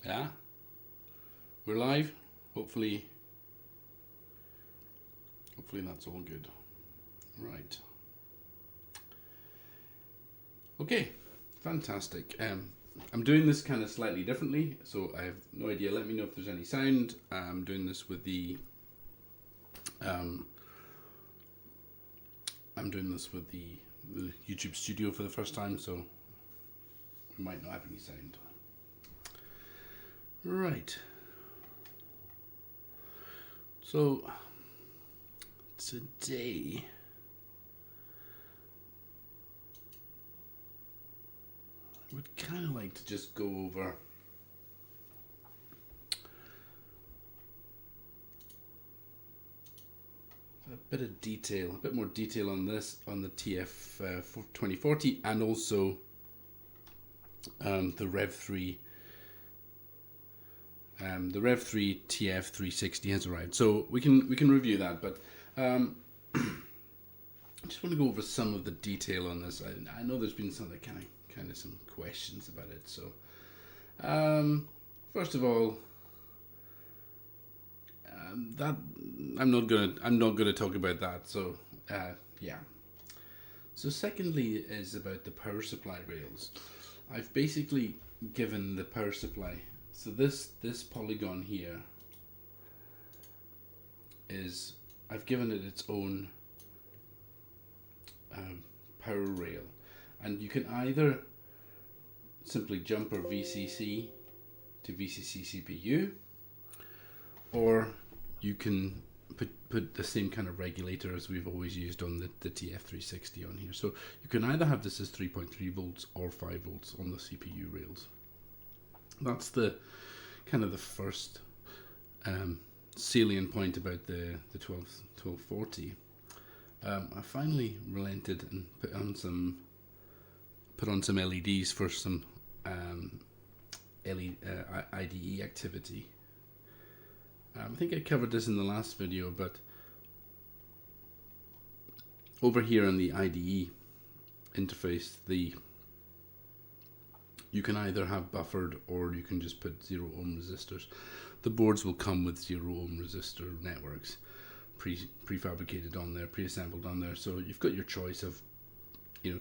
Yeah, we're live. Hopefully that's all good. Right. Okay, fantastic. I'm doing this kind of slightly differently, so I have no idea. Let me know if there's any sound. I'm doing this with the YouTube Studio for the first time, so we might not have any sound. Right. So today I would kind of like to just go over a bit of detail, a bit more detail on this, on the TF2040, and also the Rev3. The Rev3 TF360 has arrived, so we can review that. But I just want to go over some of the detail on this. I know there's been some kind of some questions about it. So first of all, that I'm not gonna talk about that. So yeah. So secondly is about the power supply rails. I've basically given the power supply. So this polygon here is, I've given it its own power rail, and you can either simply jumper VCC to VCC CPU, or you can put the same kind of regulator as we've always used on the TF360 on here. So you can either have this as 3.3 volts or 5 volts on the CPU rails. That's the kind of the first salient point about the 1240. I finally relented and put on some LEDs for some IDE activity. I think I covered this in the last video, but over here on the IDE interface, you can either have buffered or you can just put 0 ohm resistors. The boards will come with 0 ohm resistor networks prefabricated on there, pre-assembled on there. So you've got your choice of,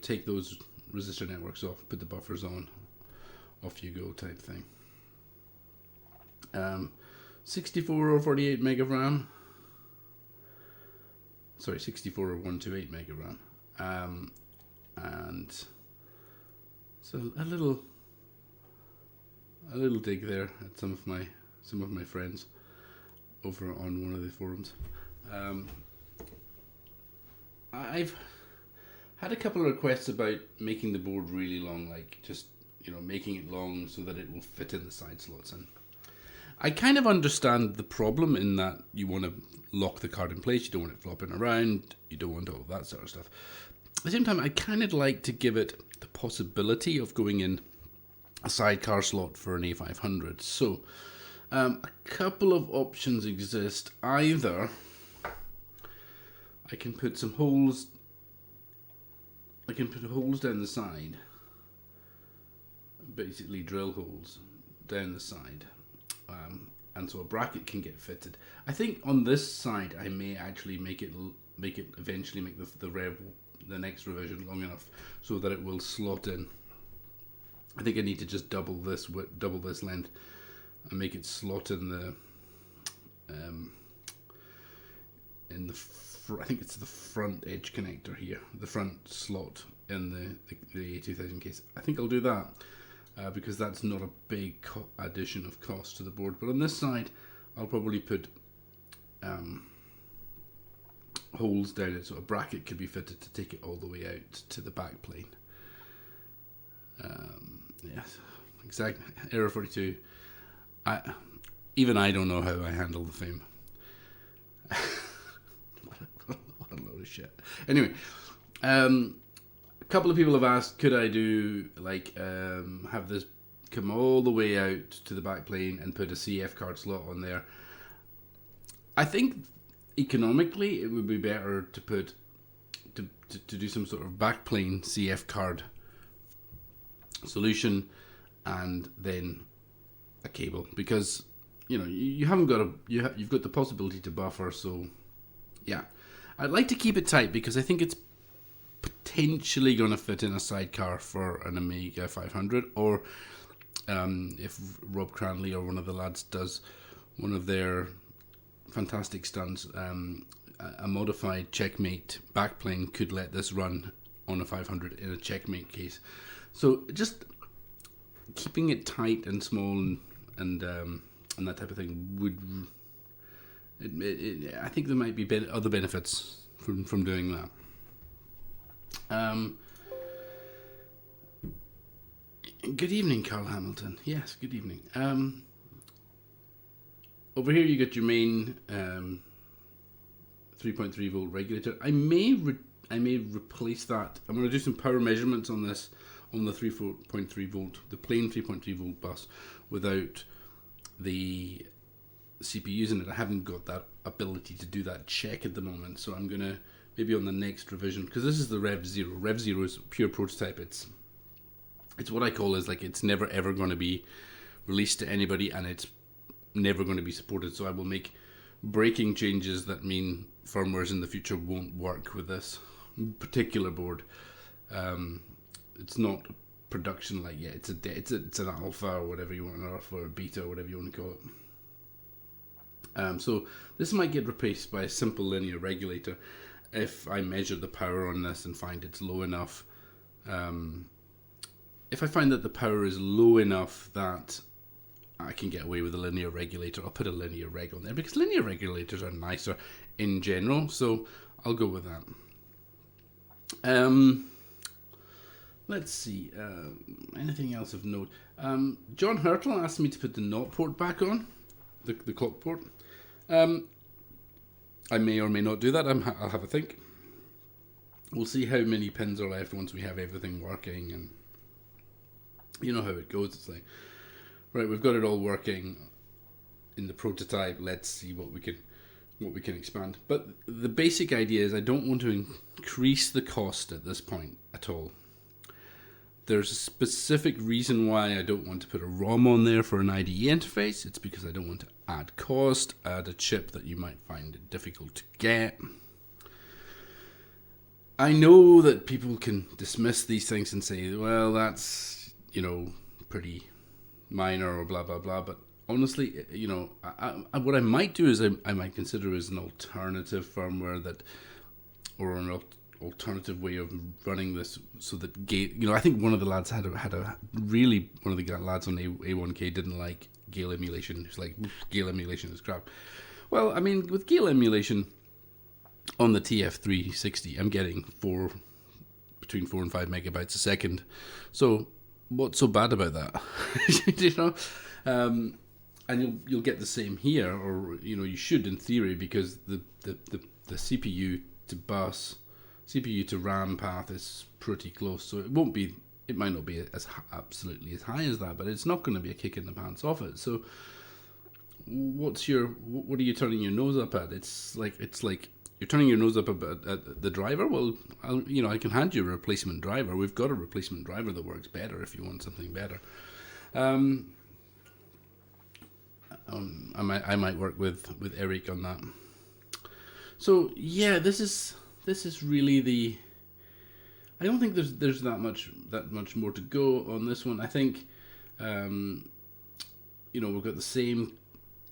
take those resistor networks off, put the buffers on, off you go type thing. 64 or 48 meg of RAM. Sorry, 64 or 128 meg of RAM. And so a little dig there at some of my friends over on one of the forums. I've had a couple of requests about making the board really long, like just making it long so that it will fit in the side slots. And I kind of understand the problem in that you want to lock the card in place, you don't want it flopping around, you don't want all that sort of stuff. At the same time, I kind of like to give it the possibility of going in a sidecar slot for an A500. So a couple of options exist. Either I can put some holes, down the side, basically drill holes down the side, and so a bracket can get fitted. I think on this side I may actually make it eventually make the next revision long enough so that it will slot in. I think I need to just double this length and make it slot in the I think it's the front edge connector here, the front slot in the A2000 case. I think I'll do that because that's not a big addition of cost to the board. But on this side, I'll probably put holes down it so a bracket could be fitted to take it all the way out to the back plane. Yes, exactly. Error 42. Even I don't know how I handle the FAME. What a load of shit. Anyway, a couple of people have asked, could I do have this come all the way out to the back plane and put a CF card slot on there? I think economically it would be better to put to do some sort of backplane CF card solution and then a cable, because you haven't got you've got the possibility to buffer. So yeah, I'd like to keep it tight because I think it's potentially going to fit in a sidecar for an Amiga 500, or if Rob Cranley or one of the lads does one of their fantastic stunts, a modified Checkmate backplane could let this run on a 500 in a Checkmate case. So just keeping it tight and small and that type of thing would, I think there might be other benefits from doing that. Good evening, Carl Hamilton. Yes, good evening. Over here you got your main 3.3 volt regulator. I may replace that. I'm going to do some power measurements on this, on the 3.3 volt, the plain 3.3 volt bus, without the CPUs in it. I haven't got that ability to do that check at the moment, so I'm going to, maybe on the next revision, because this is the Rev 0. Rev 0 is pure prototype. It's what I call is like, it's never ever going to be released to anybody, and it's never going to be supported. So I will make breaking changes that mean firmwares in the future won't work with this particular board. It's not production like yet. It's an alpha or whatever you want, an alpha or beta or whatever you want to call it. So this might get replaced by a simple linear regulator if I measure the power on this and find it's low enough. If I find that the power is low enough that I can get away with a linear regulator, I'll put a linear reg on there, because linear regulators are nicer in general, so I'll go with that. Let's see, anything else of note? John Hurtle asked me to put the NOT port back on, the clock port. I may or may not do that. I'll have a think. We'll see how many pins are left once we have everything working, and you know how it goes. It's like, right, we've got it all working in the prototype. Let's see what we can expand. But the basic idea is I don't want to increase the cost at this point at all. There's a specific reason why I don't want to put a ROM on there for an IDE interface. It's because I don't want to add cost, add a chip that you might find it difficult to get. I know that people can dismiss these things and say, well, that's, pretty minor or blah, blah, blah. But honestly, what I might do is I might consider as an alternative firmware that, or an alternative way of running this, so that gale, I think one of the lads had a really, one of the lads on A1K didn't like gale emulation. It's like, gale emulation is crap. Well, I mean, with gale emulation on the TF360, I'm getting between 4 and 5 megabytes a second. So what's so bad about that? And you'll get the same here, or you should in theory, because the CPU to bus, CPU to RAM path is pretty close. So it might not be absolutely as high as that, but it's not going to be a kick in the pants off it. So what are you turning your nose up at? It's like you're turning your nose up at the driver. Well, I can hand you a replacement driver. We've got a replacement driver that works better if you want something better. I might work with Eric on that. So yeah, this is really the. I don't think there's that much more to go on this one. I think, we've got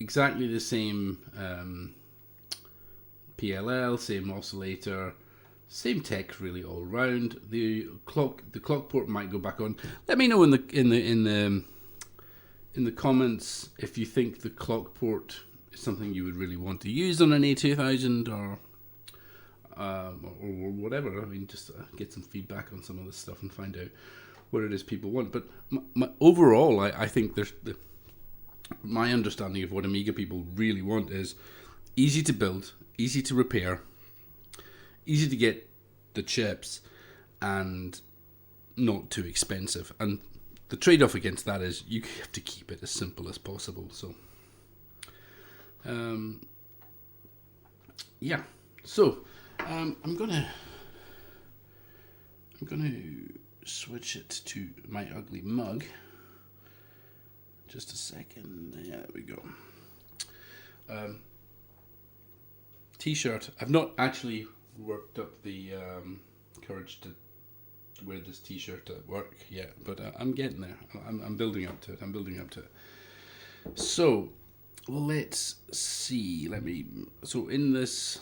exactly the same PLL, same oscillator, same tech really all round. The clock port might go back on. Let me know in the comments if you think the clock port is something you would really want to use on an A2000 or whatever. I mean, just get some feedback on some of this stuff and find out what it is people want. But overall, I think my understanding of what Amiga people really want is easy to build, easy to repair, easy to get the chips, and not too expensive. And the trade-off against that is you have to keep it as simple as possible. So, yeah. So, I'm gonna switch it to my ugly mug, just a second. Yeah, there we go. T-shirt. I've not actually worked up the courage to wear this T-shirt at work yet, but I'm getting there. I'm building up to it. I'm building up to it. So let's see. So in this,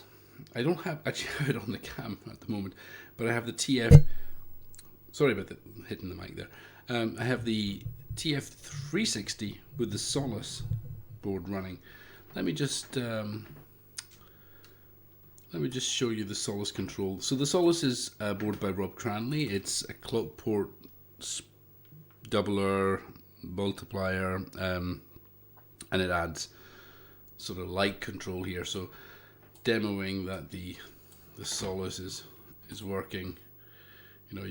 I don't have it on the cam at the moment, but I have the TF. Sorry about hitting the mic there. I have the TF360 with the Solace board running. Let me just show you the Solace control. So the Solace is a board by Rob Cranley. It's a clock port doubler, multiplier, and it adds sort of light control here. So demoing that the Solace is working. You know,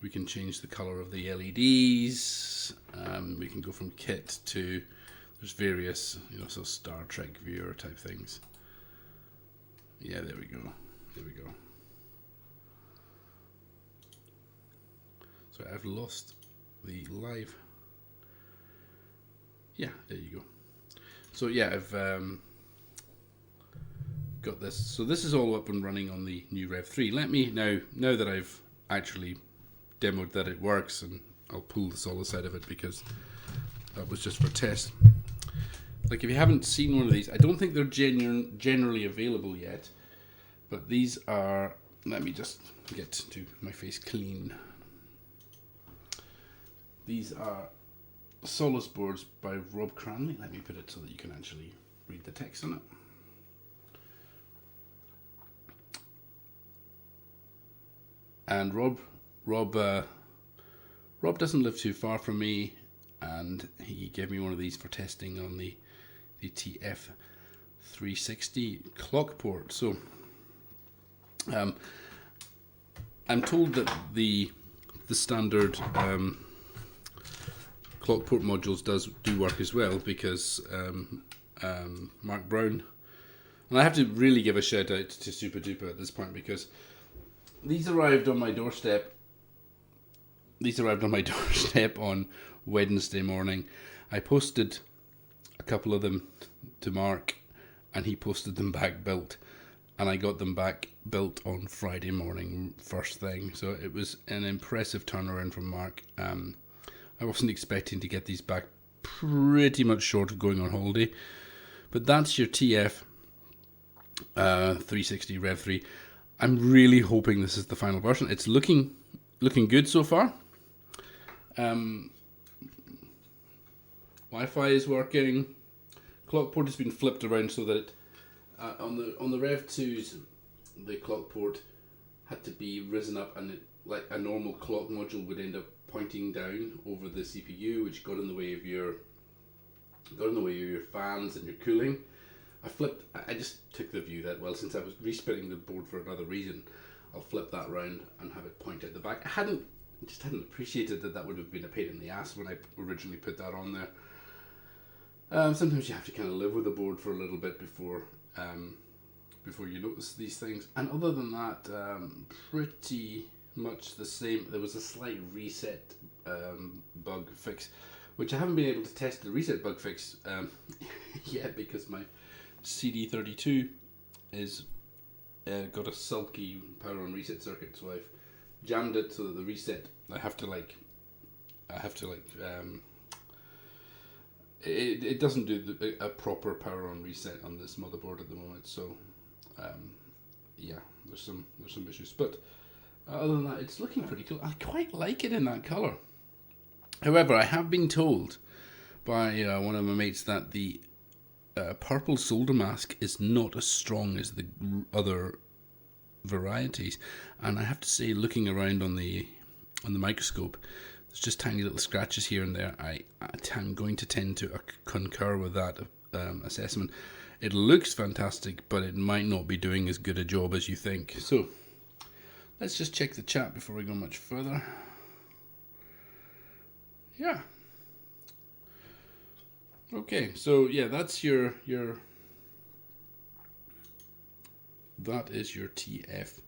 we can change the color of the LEDs. We can go from kit to, there's various, you know, so Star Trek viewer type things. Yeah, there we go. There we go. So I've lost the live. Yeah, there you go. So yeah, I've got this. So this is all up and running on the new Rev 3. Let me now that I've actually demoed that it works, and I'll pull the Solace out of it because that was just for test. Like, if you haven't seen one of these, I don't think they're generally available yet, but these are, let me just get to my face clean. These are Solace boards by Rob Cranley. Let me put it so that you can actually read the text on it. And Rob doesn't live too far from me, and he gave me one of these for testing on the TF360 clock port. So I'm told that the standard clock port modules do work as well, because Mark Brown, and I have to really give a shout out to Super Duper at this point, because these arrived on my doorstep. On Wednesday morning. I posted a couple of them to Mark, and he posted them back built, and I got them back built on Friday morning first thing. So it was an impressive turnaround from Mark. I wasn't expecting to get these back pretty much short of going on holiday, but that's your TF 360 Rev 3. I'm really hoping this is the final version. It's looking good so far. Wi-Fi is working. Clock port has been flipped around so that on the Rev 2s, the clock port had to be risen up, and like a normal clock module would end up pointing down over the CPU, which got in the way of your fans and your cooling. I just took the view that, well, since I was respinning the board for another reason, I'll flip that around and have it point out the back. I hadn't appreciated that would have been a pain in the ass when I originally put that on there. Sometimes you have to kind of live with the board for a little bit before you notice these things. And other than that, pretty much the same. There was a slight reset bug fix, which I haven't been able to test the reset bug fix yet, because my CD32 is got a sulky power on reset circuit, so I've jammed it so that the reset, it doesn't do a proper power on reset on this motherboard at the moment. So yeah, there's some issues, but other than that, it's looking pretty cool. I quite like it in that color. However, I have been told by one of my mates that the purple solder mask is not as strong as the other varieties, and I have to say, looking around on the microscope, there's just tiny little scratches here and there. I'm going to tend to concur with that assessment. It looks fantastic, but it might not be doing as good a job as you think. So let's just check the chat before we go much further. Yeah. Okay, so yeah, that is your TF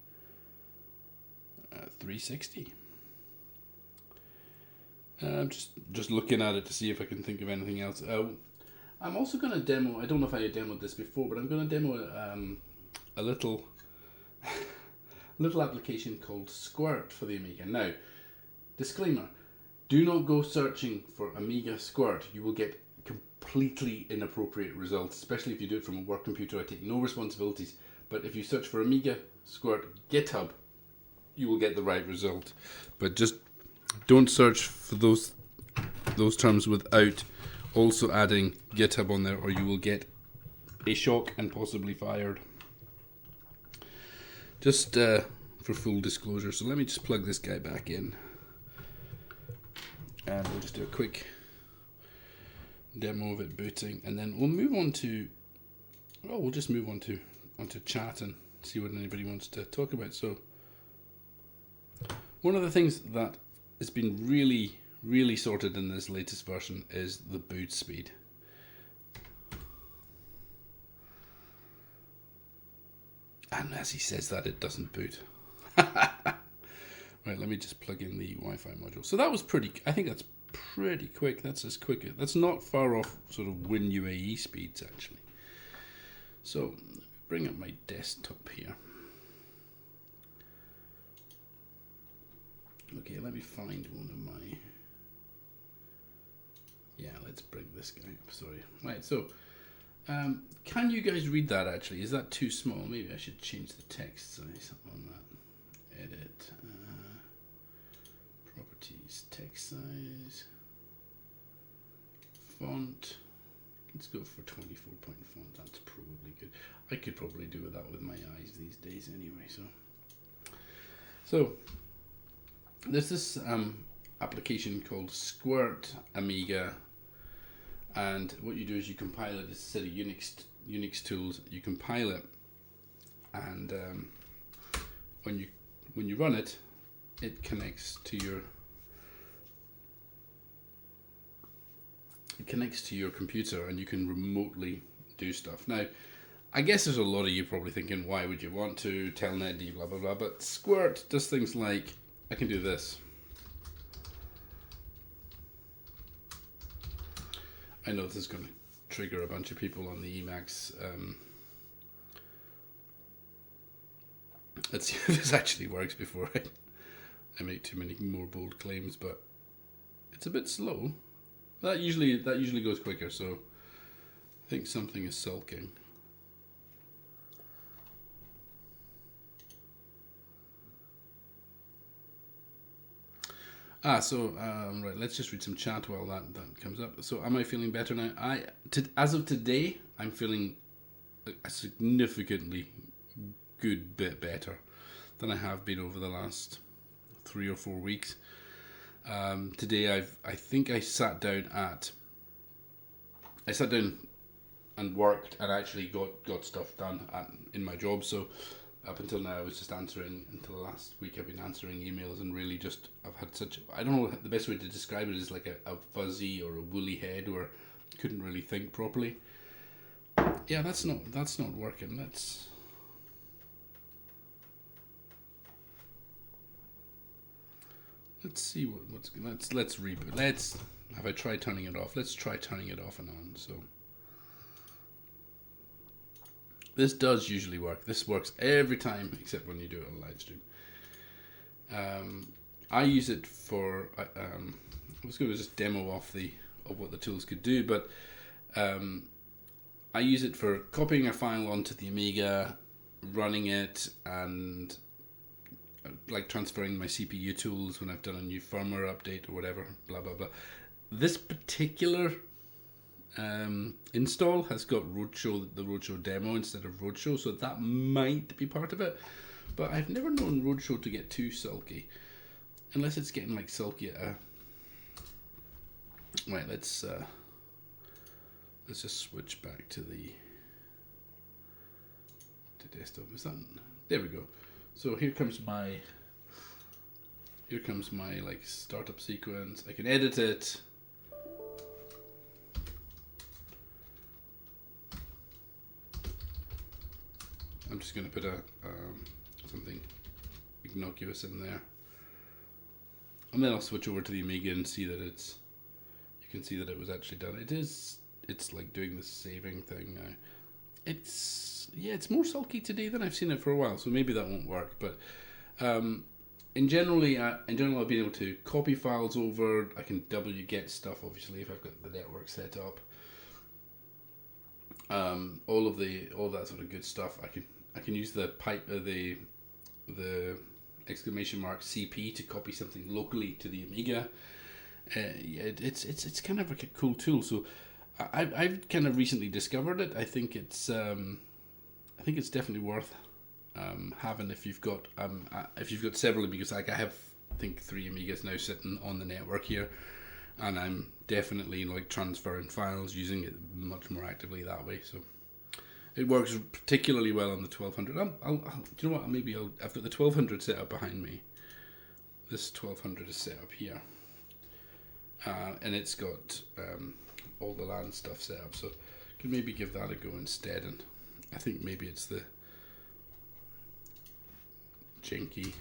360. I'm just looking at it to see if I can think of anything else. I'm also going to demo. I don't know if I had demoed this before, but I'm going to demo a little little application called Squirt for the Amiga. Now, disclaimer: do not go searching for Amiga Squirt. You will get completely inappropriate results, especially if you do it from a work computer. I take no responsibilities. But if you search for Amiga Squirt GitHub, you will get the right result. But just don't search for those terms without also adding GitHub on there, or you will get a shock and possibly fired. Just for full disclosure. So let me just plug this guy back in, and we'll just do a quick demo of it booting, and then we'll move on to, well, we'll just move on to onto chat and see what anybody wants to talk about. So one of the things that has been really sorted in this latest version is the boot speed. And as he says that, it doesn't boot. Right, let me just plug in the Wi-Fi module. So that was I think that's pretty quick. That's as quick. That's not far off sort of Win UAE speeds, actually. So bring up my desktop here. Okay, let me find one of my... Yeah, let's bring this guy up, sorry. Right, so, can you guys read that actually? Is that too small? Maybe I should change the text size on that. Edit, properties, text size, font. Let's go for 24-point font, that's probably good. I could probably do that with my eyes these days anyway, so there's this application called Squirt Amiga, and what you do is you compile it. It's a set of Unix tools. You compile it, and when you run it, it connects to your computer, and you can remotely do stuff. Now, I guess there's a lot of you probably thinking, why would you want to? Telnet, blah blah blah. But Squirt does things like, I can do this. I know this is going to trigger a bunch of people on the Emacs. Let's see if this actually works before I make too many more bold claims, but it's a bit slow. That usually goes quicker, so I think something is sulking. Right, let's just read some chat while that comes up. So am I feeling better now? As of today, I'm feeling a significantly good bit better than I have been over the last 3 or 4 weeks. Today I think I sat down and worked and actually got stuff done in my job. So up until now, I was just answering. Until the last week, I've been answering emails, and really just I've had such, I don't know, the best way to describe it is like a fuzzy or a woolly head, where I couldn't really think properly. Yeah, that's not working. Let's see let's reboot. Have I tried turning it off? Let's try turning it off and on. So this does usually work. This works every time except when you do it on live stream. I use it for. I was going to just demo off of what the tools could do, but I use it for copying a file onto the Amiga, running it, and like transferring my CPU tools when I've done a new firmware update or whatever. Blah blah blah. This particular install has got the Roadshow demo instead of Roadshow, so that might be part of it. But I've never known Roadshow to get too sulky, unless it's getting like sulky at a... Right, let's just switch back to desktop. Is that... There we go. So here comes my like startup sequence. I can edit it. I'm just going to put something innocuous in there. And then I'll switch over to the Amiga and see that it's, you can see that it was actually done. It's like doing the saving thing now. It's more sulky today than I've seen it for a while, so maybe that won't work. But in general, I've been able to copy files over. I can wget stuff, obviously, if I've got the network set up. All that sort of good stuff. I can use the the exclamation mark CP to copy something locally to the Amiga. It's kind of like a cool tool. So I've kind of recently discovered it. I think it's definitely worth having if you've got several Amigas. Like I have, I think 3 Amigas now sitting on the network here, and I'm definitely like transferring files, using it much more actively that way. So it works particularly well on the 1200. Do you know what? I've got the 1200 set up behind me. This 1200 is set up here, and it's got all the LAN stuff set up. So I can maybe give that a go instead. And I think maybe it's the Jinky.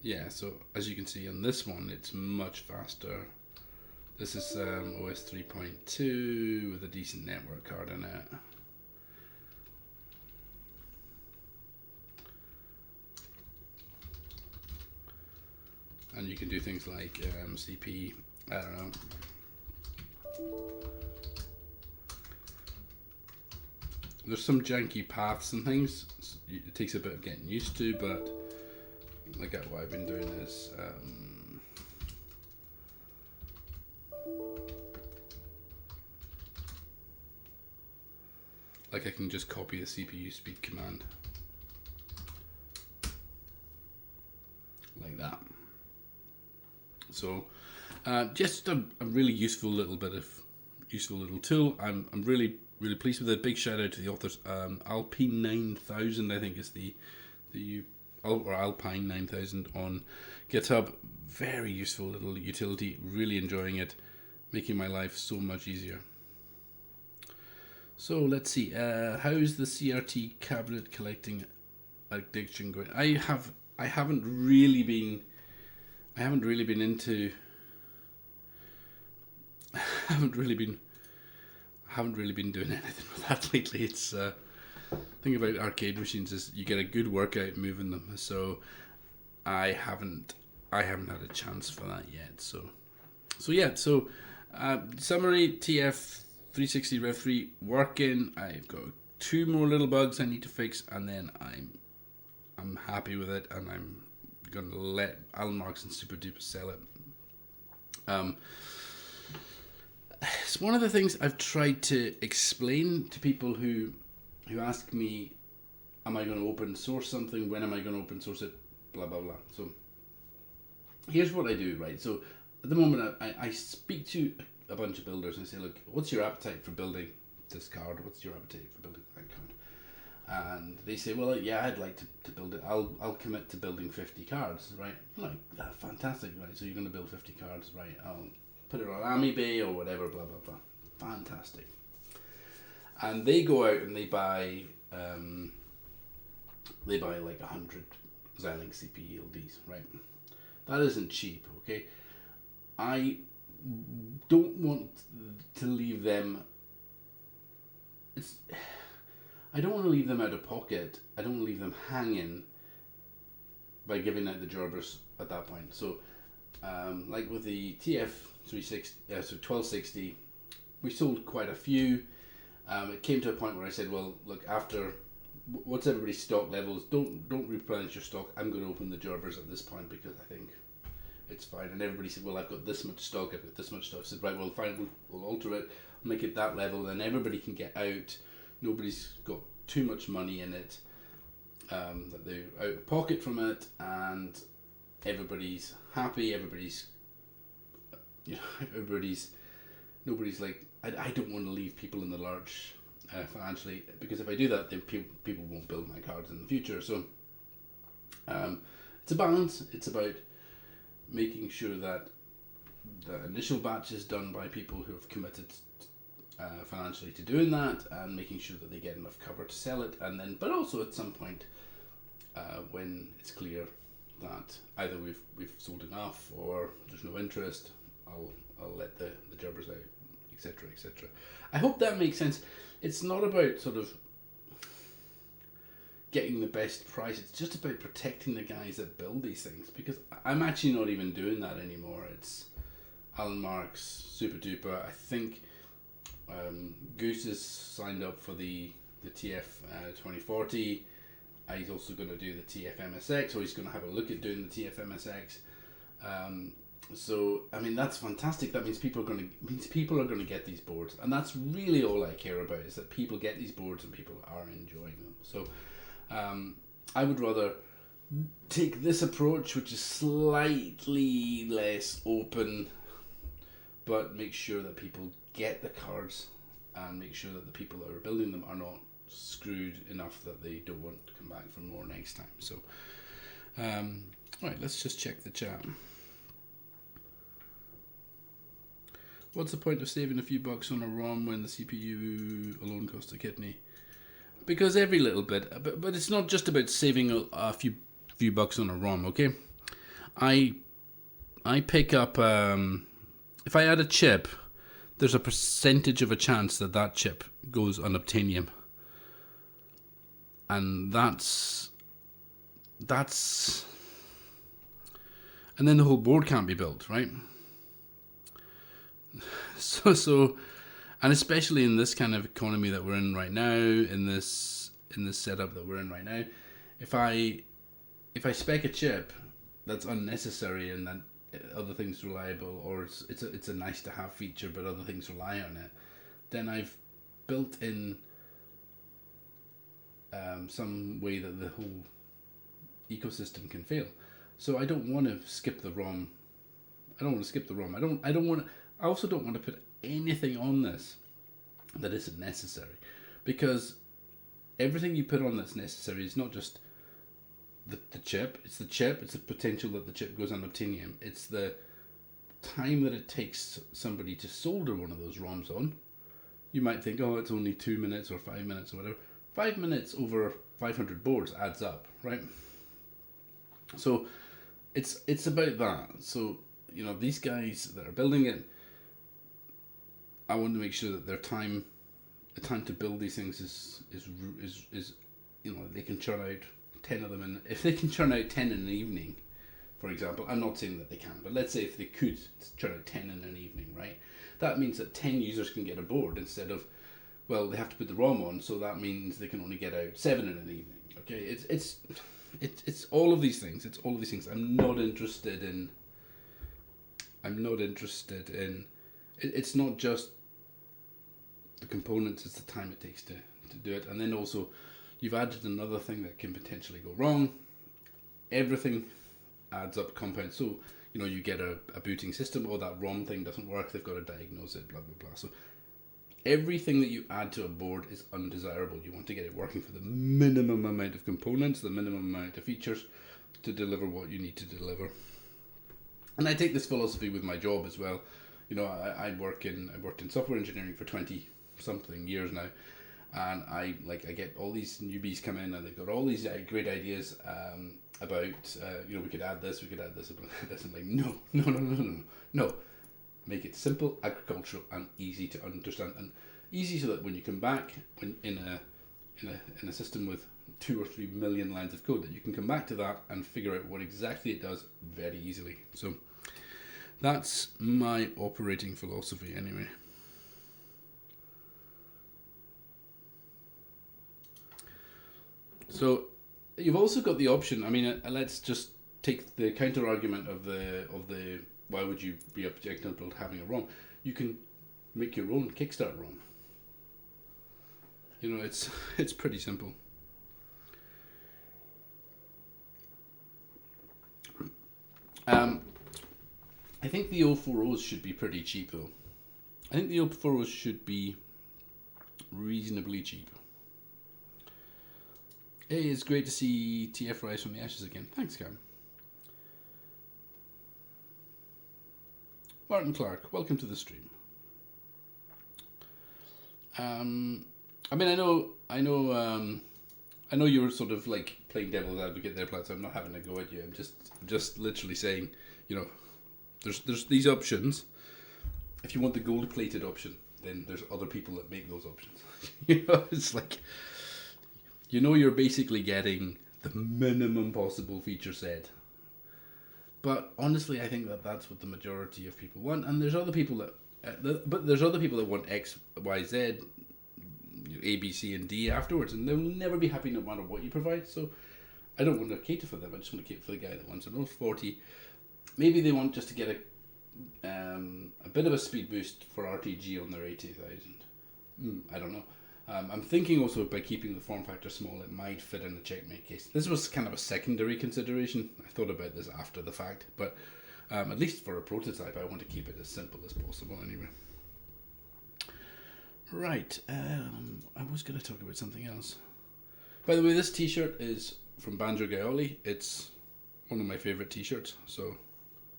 Yeah, so as you can see on this one, it's much faster. This is OS 3.2 with a decent network card in it. And you can do things like CP, I don't know. There's some janky paths and things. It takes a bit of getting used to, but like what I've been doing is like I can just copy the CPU speed command like that. So just a really useful little tool. I'm really pleased with it. Big shout out to the authors. Alpine 9000 I think is or Alpine 9000 on GitHub. Very useful little utility. Really enjoying it, making my life so much easier. So let's see. How's the CRT cabinet collecting addiction going? I haven't really been doing anything with that lately. It's thing about arcade machines is you get a good workout moving them. So I haven't had a chance for that yet. So summary: TF360r3 working. I've got 2 more little bugs I need to fix, and then I'm happy with it, and I'm gonna let Alan Marks and Super Duper sell it. It's one of the things I've tried to explain to people who ask me, am I going to open source something? When am I going to open source it? Blah, blah, blah. So here's what I do, right? So at the moment, I speak to a bunch of builders and I say, look, what's your appetite for building this card? What's your appetite for building that card? And they say, well, yeah, I'd like to build it. I'll commit to building 50 cards, right? I'm like, that's fantastic, right? So you're going to build 50 cards, right? I'll put it on Amiga or whatever, blah, blah, blah. Fantastic. And they go out and they buy like 100 Xilinx CPU LDs, right? That isn't cheap, okay? I don't want to leave them. I don't want to leave them out of pocket. I don't want to leave them hanging by giving out the jobbers at that point. So, like with the TF360, so 1260, we sold quite a few. It came to a point where I said, well, look, after what's everybody's stock levels, don't replenish your stock. I'm going to open the jobbers at this point because I think it's fine. And everybody said, well, I've got this much stock, I've got this much stock. I said, right, well, fine, we'll alter it, make it that level, and everybody can get out. Nobody's got too much money in it, that they're out of pocket from it, and everybody's happy. Nobody's like, I don't want to leave people in the lurch financially, because if I do that, then people won't build my cards in the future. So it's a balance. It's about making sure that the initial batch is done by people who have committed financially to doing that, and making sure that they get enough cover to sell it, and then, but also at some point, when it's clear that either we've sold enough or there's no interest, I'll let the jobbers out, etc., etc. I hope that makes sense. It's not about sort of getting the best price. It's just about protecting the guys that build these things, because I'm actually not even doing that anymore. It's Alan Marks, Super Duper. I think Goose is signed up for the TF 2040. He's also going to do the TF MSX, or he's going to have a look at doing the TF MSX. So I mean, that's fantastic. That means people are going to get these boards, and that's really all I care about, is that people get these boards and people are enjoying them. So I would rather take this approach, which is slightly less open, but make sure that people get the cards and make sure that the people that are building them are not screwed enough that they don't want to come back for more next time. So right, let's just check the chat. What's the point of saving a few bucks on a ROM when the CPU alone costs a kidney? Because every little bit, but it's not just about saving a few bucks on a ROM, okay? I pick up, if I add a chip, there's a percentage of a chance that that chip goes unobtainium. And that's, and then the whole board can't be built, right? So, and especially in this kind of economy that we're in right now, in this setup that we're in right now, if I spec a chip that's unnecessary and that other things reliable, or it's a nice to have feature but other things rely on it, then I've built in some way that the whole ecosystem can fail. So I don't want to skip the ROM. I also don't want to put anything on this that isn't necessary, because everything you put on that's necessary is not just the chip. It's the chip. It's the potential that the chip goes unobtainium. It's the time that it takes somebody to solder one of those ROMs on. You might think, oh, it's only 2 minutes or 5 minutes or whatever. 5 minutes over 500 boards adds up, right? So it's about that. So, you know, these guys that are building it, I want to make sure that the time to build these things is you know, they can churn out 10 of them, and if they can churn out 10 in an evening, for example, I'm not saying that they can, but let's say if they could churn out 10 in an evening, right? That means that 10 users can get a board instead of, well, they have to put the ROM on, so that means they can only get out 7 in an evening. Okay, it's all of these things. It's all of these things. I'm not interested in. It's not just the components, it's the time it takes to do it. And then also, you've added another thing that can potentially go wrong. Everything adds up compound. So, you know, you get a booting system, or that ROM thing doesn't work, they've got to diagnose it, blah, blah, blah. So everything that you add to a board is undesirable. You want to get it working for the minimum amount of components, the minimum amount of features to deliver what you need to deliver. And I take this philosophy with my job as well. You know, I worked in software engineering for 20 something years now, and I get all these newbies come in and they've got all these great ideas about you know, we could add this, I'm like, no. Make it simple, agricultural, and easy to understand, and easy so that when you come back, when in a system with 2 or 3 million lines of code, that you can come back to that and figure out what exactly it does very easily. So that's my operating philosophy anyway. So you've also got the option, I mean, let's just take the counter argument of the why would you be objectionable to having a ROM? You can make your own Kickstart ROM. You know, it's pretty simple. I think the 040s should be pretty cheap though. I think the 040s should be reasonably cheap. Hey, it's great to see TF rise from the ashes again. Thanks, Cam. Martin Clark, welcome to the stream. I mean, I know you were sort of like playing devil's advocate there, Platts. I'm not having a go at you. I'm just literally saying, you know, there's these options. If you want the gold-plated option, then there's other people that make those options. You know, it's like, you know, you're basically getting the minimum possible feature set. But honestly, I think that that's what the majority of people want. And there's other people that, there's other people that want X, Y, Z, A, B, C, and D afterwards, and they'll never be happy no matter what you provide. So I don't want to cater for them. I just want to cater for the guy that wants an 040. Maybe they want just to get a bit of a speed boost for RTG on their 80,000. I don't know. I'm thinking also by keeping the form factor small, it might fit in the checkmate case. This was kind of a secondary consideration. I thought about this after the fact, but at least for a prototype, I want to keep it as simple as possible anyway. Right, I was going to talk about something else. By the way, this t-shirt is from Banjo Gaioli. It's one of my favourite t-shirts, so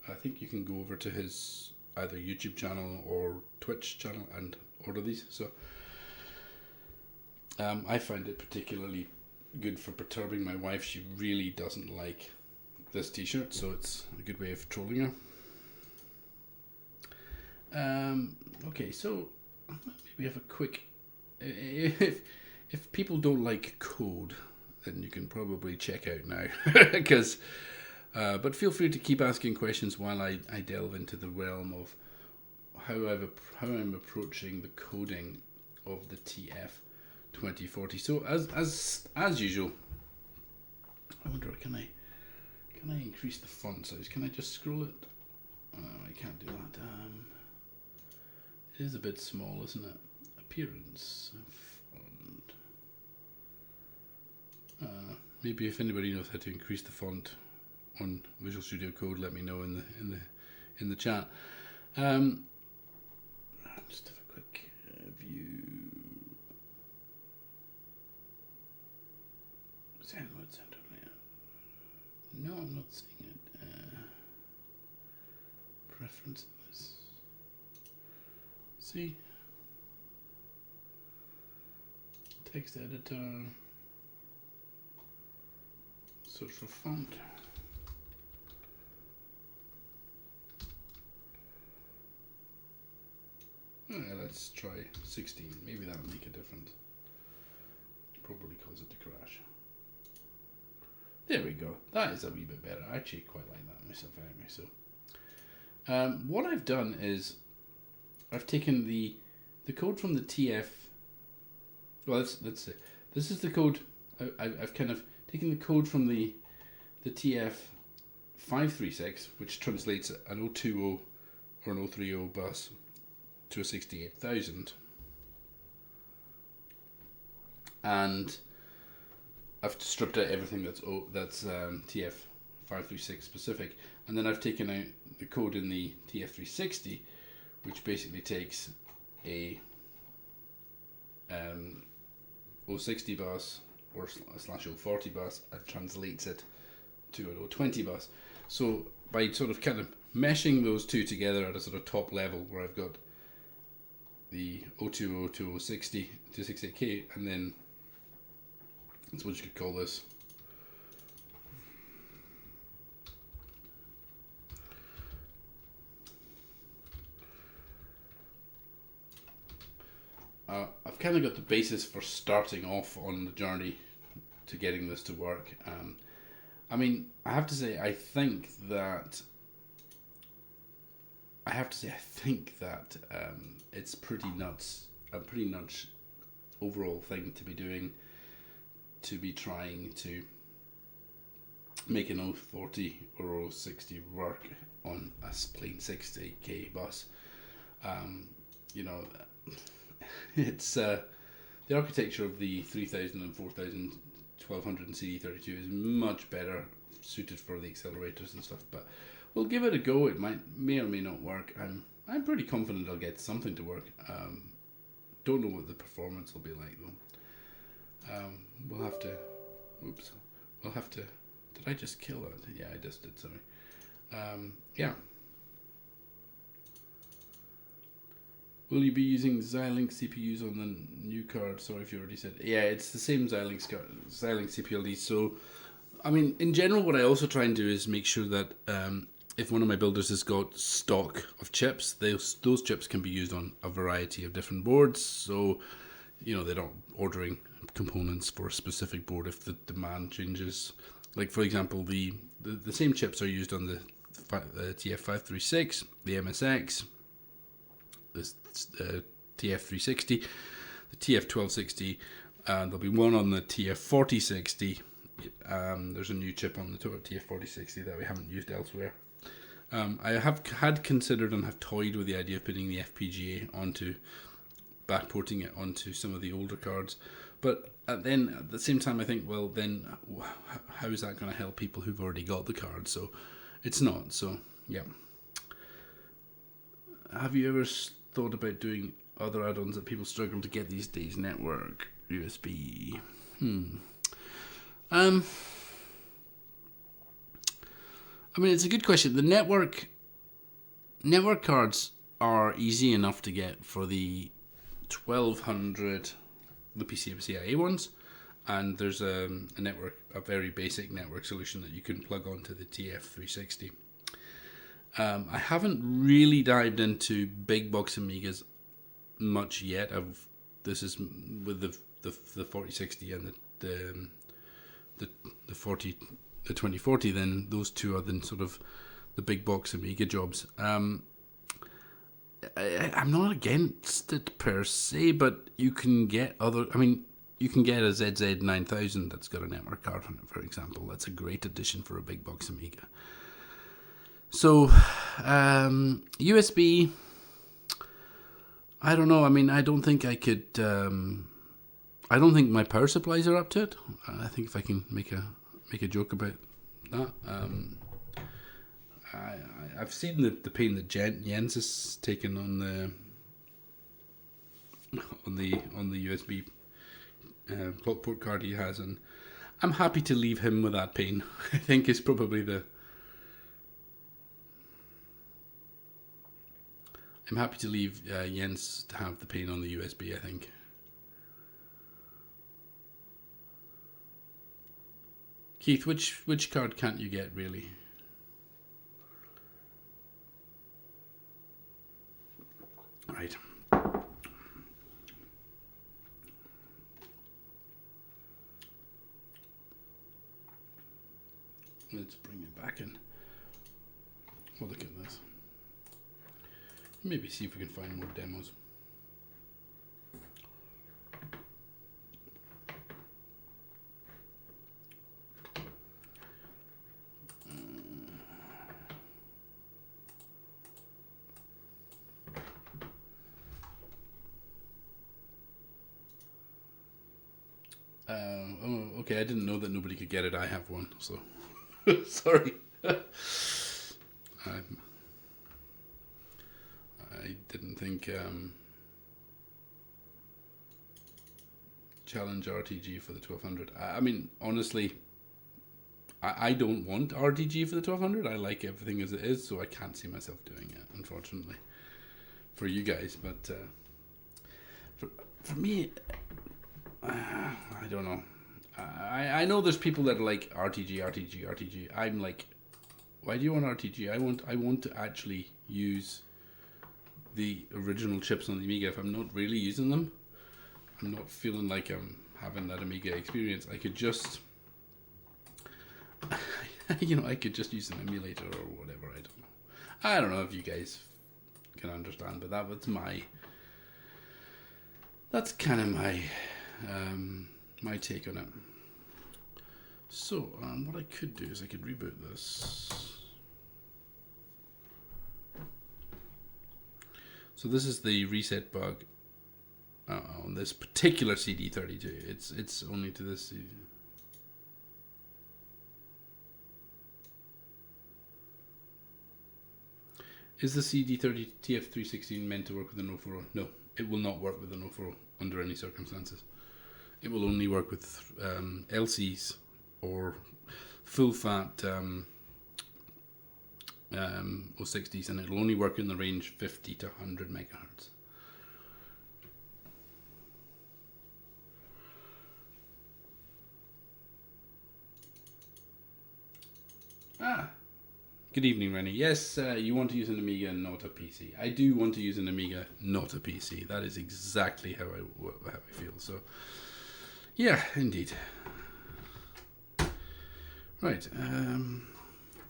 I think you can go over to his either YouTube channel or Twitch channel and order these. So I find it particularly good for perturbing my wife. She really doesn't like this t-shirt, so it's a good way of trolling her. Okay, so maybe have a quick... If people don't like code, then you can probably check out now. Because, but feel free to keep asking questions while I delve into the realm of how I'm approaching the coding of the TF2040. So as usual, I wonder, can I increase the font size? Can I just scroll it? I can't do that. It is a bit small, isn't it? Appearance font. Maybe if anybody knows how to increase the font on Visual Studio Code, let me know in the chat. Just have a quick view. No, I'm not seeing it. Preferences. See? Text editor. Search for font. Let's try 16. Maybe that'll make a difference. Probably cause it to crash. There we go. That is a wee bit better. I actually quite like that myself anyway. So, what I've done is I've taken the code from the TF. Well, let's say this is the code. I've kind of taken the code from the TF536, which translates an 020 or an 030 bus to a 68,000, and I've stripped out everything that's TF536 specific, and then I've taken out the code in the TF360, which basically takes a 060 bus or slash 040 bus and translates it to an 020 bus. So by sort of kind of meshing those two together at a sort of top level, where I've got the 020 to 060 to 68K, and then that's what you could call this. I've kind of got the basis for starting off on the journey to getting this to work. I mean, I have to say, I think that it's pretty nuts, a pretty nuts overall thing to be doing, to be trying to make an 040 or 060 work on a plain 60k bus. You know, it's the architecture of the 3000 and 4000, 1200 and CD32 is much better suited for the accelerators and stuff, but we'll give it a go. It may or may not work. I'm pretty confident I'll get something to work. Don't know what the performance will be like though. We'll have to. Oops. We'll have to. Did I just kill it? Yeah, I just did. Sorry. Yeah. Will you be using Xilinx CPUs on the new card? Sorry if you already said. Yeah, it's the same Xilinx CPU. So I mean, in general, what I also try and do is make sure that if one of my builders has got stock of chips, those chips can be used on a variety of different boards. So, they're not ordering components for a specific board if the demand changes. Like, for example, the same chips are used on the TF536, the MSX, the TF360, the TF1260, and there'll be one on the TF4060. There's a new chip on the TF4060 that we haven't used elsewhere. I have had considered and have toyed with the idea of putting the FPGA backporting it onto some of the older cards. But then at the same time, I think, well, then how is that going to help people who've already got the card? So it's not. So, yeah. Have you ever thought about doing other add-ons that people struggle to get these days? Network, USB. I mean, it's a good question. The network cards are easy enough to get for the 1200, the PCMCIA ones, and there's a very basic network solution that you can plug onto the TF360. I haven't really dived into big box Amigas much yet. This is with the 4060 and the 2040. Then those two are then sort of the big box Amiga jobs. I'm not against it per se, but you can get you can get a ZZ9000 that's got a network card on it, for example. That's a great addition for a big box Amiga. So, USB, I don't know. I mean, I don't think I could. I don't think my power supplies are up to it. I think if I can make a joke about that. I've seen the pain that Jens has taken on the USB clock port card he has, and I'm happy to leave him with that pain. I think is probably I'm happy to leave Jens to have the pain on the USB, I think. Keith, which card can't you get, really? Right. Let's bring it back in. We'll look at this. Maybe see if we can find more demos. Okay, I didn't know that nobody could get it. I have one, so sorry. I didn't think challenge RTG for the 1200. I mean, honestly, I don't want RTG for the 1200. I like everything as it is, so I can't see myself doing it, unfortunately, for you guys. But for me, I don't know. I know there's people that are like RTG. I'm like, why do you want RTG? I want to actually use the original chips on the Amiga. If I'm not really using them, I'm not feeling like I'm having that Amiga experience. I could just, I could just use an emulator or whatever. I don't know if you guys can understand, but that's kind of my take on it. So what I could do is I could reboot this. So this is the reset bug on this particular CD32. It's only to this CD. Is the CD30 TF360 meant to work with an 040? No, it will not work with an 040 under any circumstances. It will only work with LCs or full fat 060s, and it'll only work in the range 50 to 100 megahertz. Ah, good evening, Rennie. Yes, you want to use an Amiga and not a PC. I do want to use an Amiga, not a PC. That is exactly how I feel. So, yeah, indeed. Right.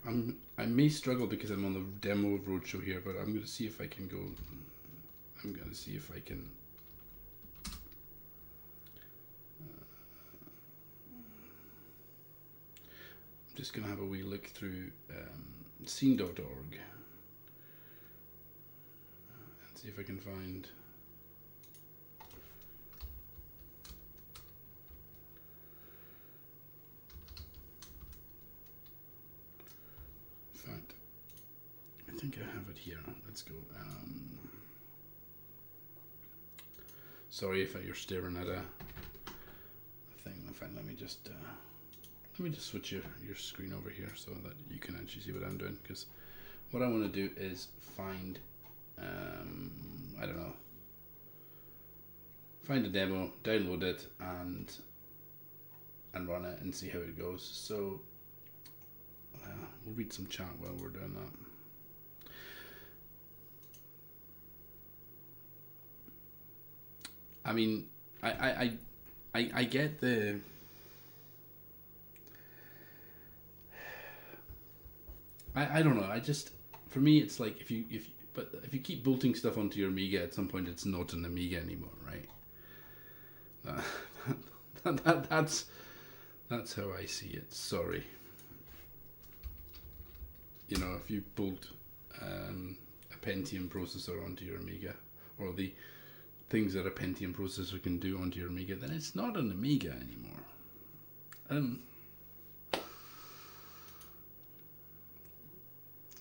I may struggle because I'm on the demo of Roadshow here, but I'm going to see if I can go. I'm going to see if I can. I'm just going to have a wee look through scene.org and see if I can find. I think I have it here. Let's go. Sorry if you're staring at a thing. In fact, let me just switch your screen over here so that you can actually see what I'm doing. Because what I want to do is find, I don't know, find a demo, download it, and run it and see how it goes. So we'll read some chat while we're doing that. I mean, I get the. I don't know. I just, for me, it's like if you keep bolting stuff onto your Amiga, at some point it's not an Amiga anymore, right? That's how I see it. Sorry. You know, if you bolt a Pentium processor onto your Amiga, or the things that a Pentium processor can do onto your Amiga, then it's not an Amiga anymore.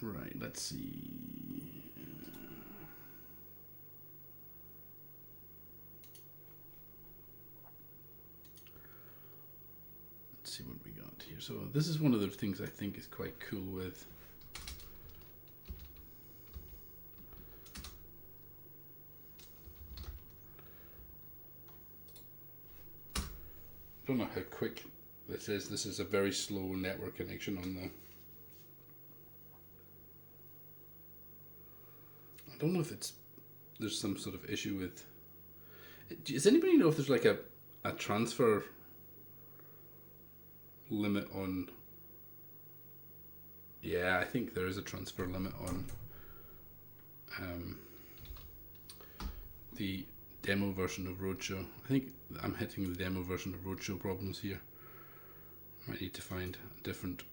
Right, let's see. Let's see what we got here. So this is one of the things I think is quite cool with I don't know how quick this is. This is a very slow network connection on the. I don't know if there's some sort of issue with. Does anybody know if there's like a transfer limit on? Yeah, I think there is a transfer limit on the demo version of Roadshow. I think I'm hitting the demo version of Roadshow problems here. Might need to find a different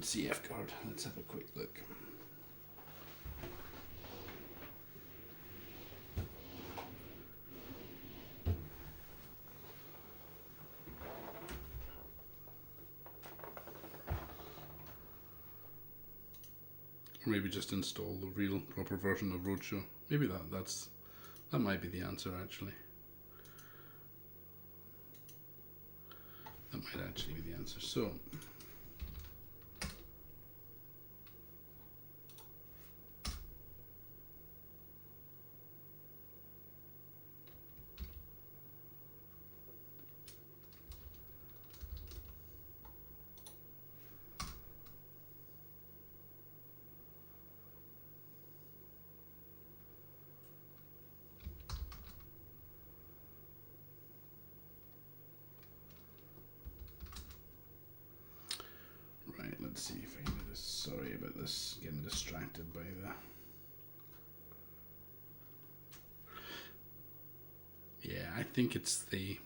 CF card. Let's have a quick look. Or maybe just install the real proper version of Roadshow. Maybe that might be the answer actually. That might actually be the answer. So let's see if I can do this. Sorry about this, getting distracted by the. Yeah, I think it's the.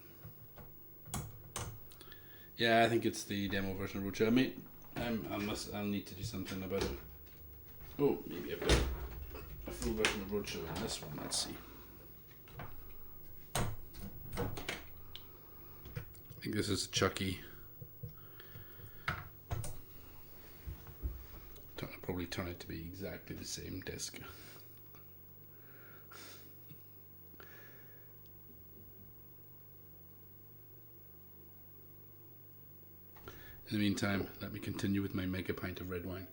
Yeah, I think it's the demo version of Roadshow. I'll need to do something about it. Oh, maybe I've got a full version of Roadshow in this one. Let's see. I think this is Chucky. I'll probably turn it to be exactly the same disk. In the meantime, let me continue with my mega pint of red wine.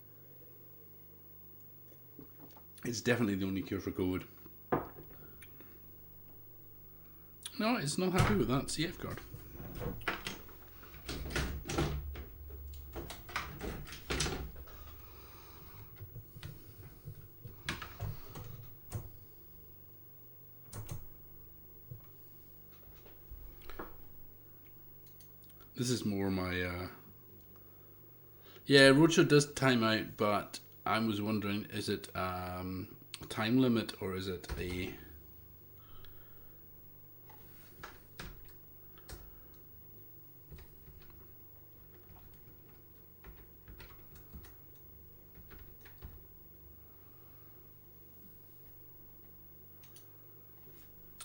It's definitely the only cure for COVID. No, it's not happy with that CF card. This is more my yeah, Roadshow does time out, but I was wondering, is it a time limit or is it a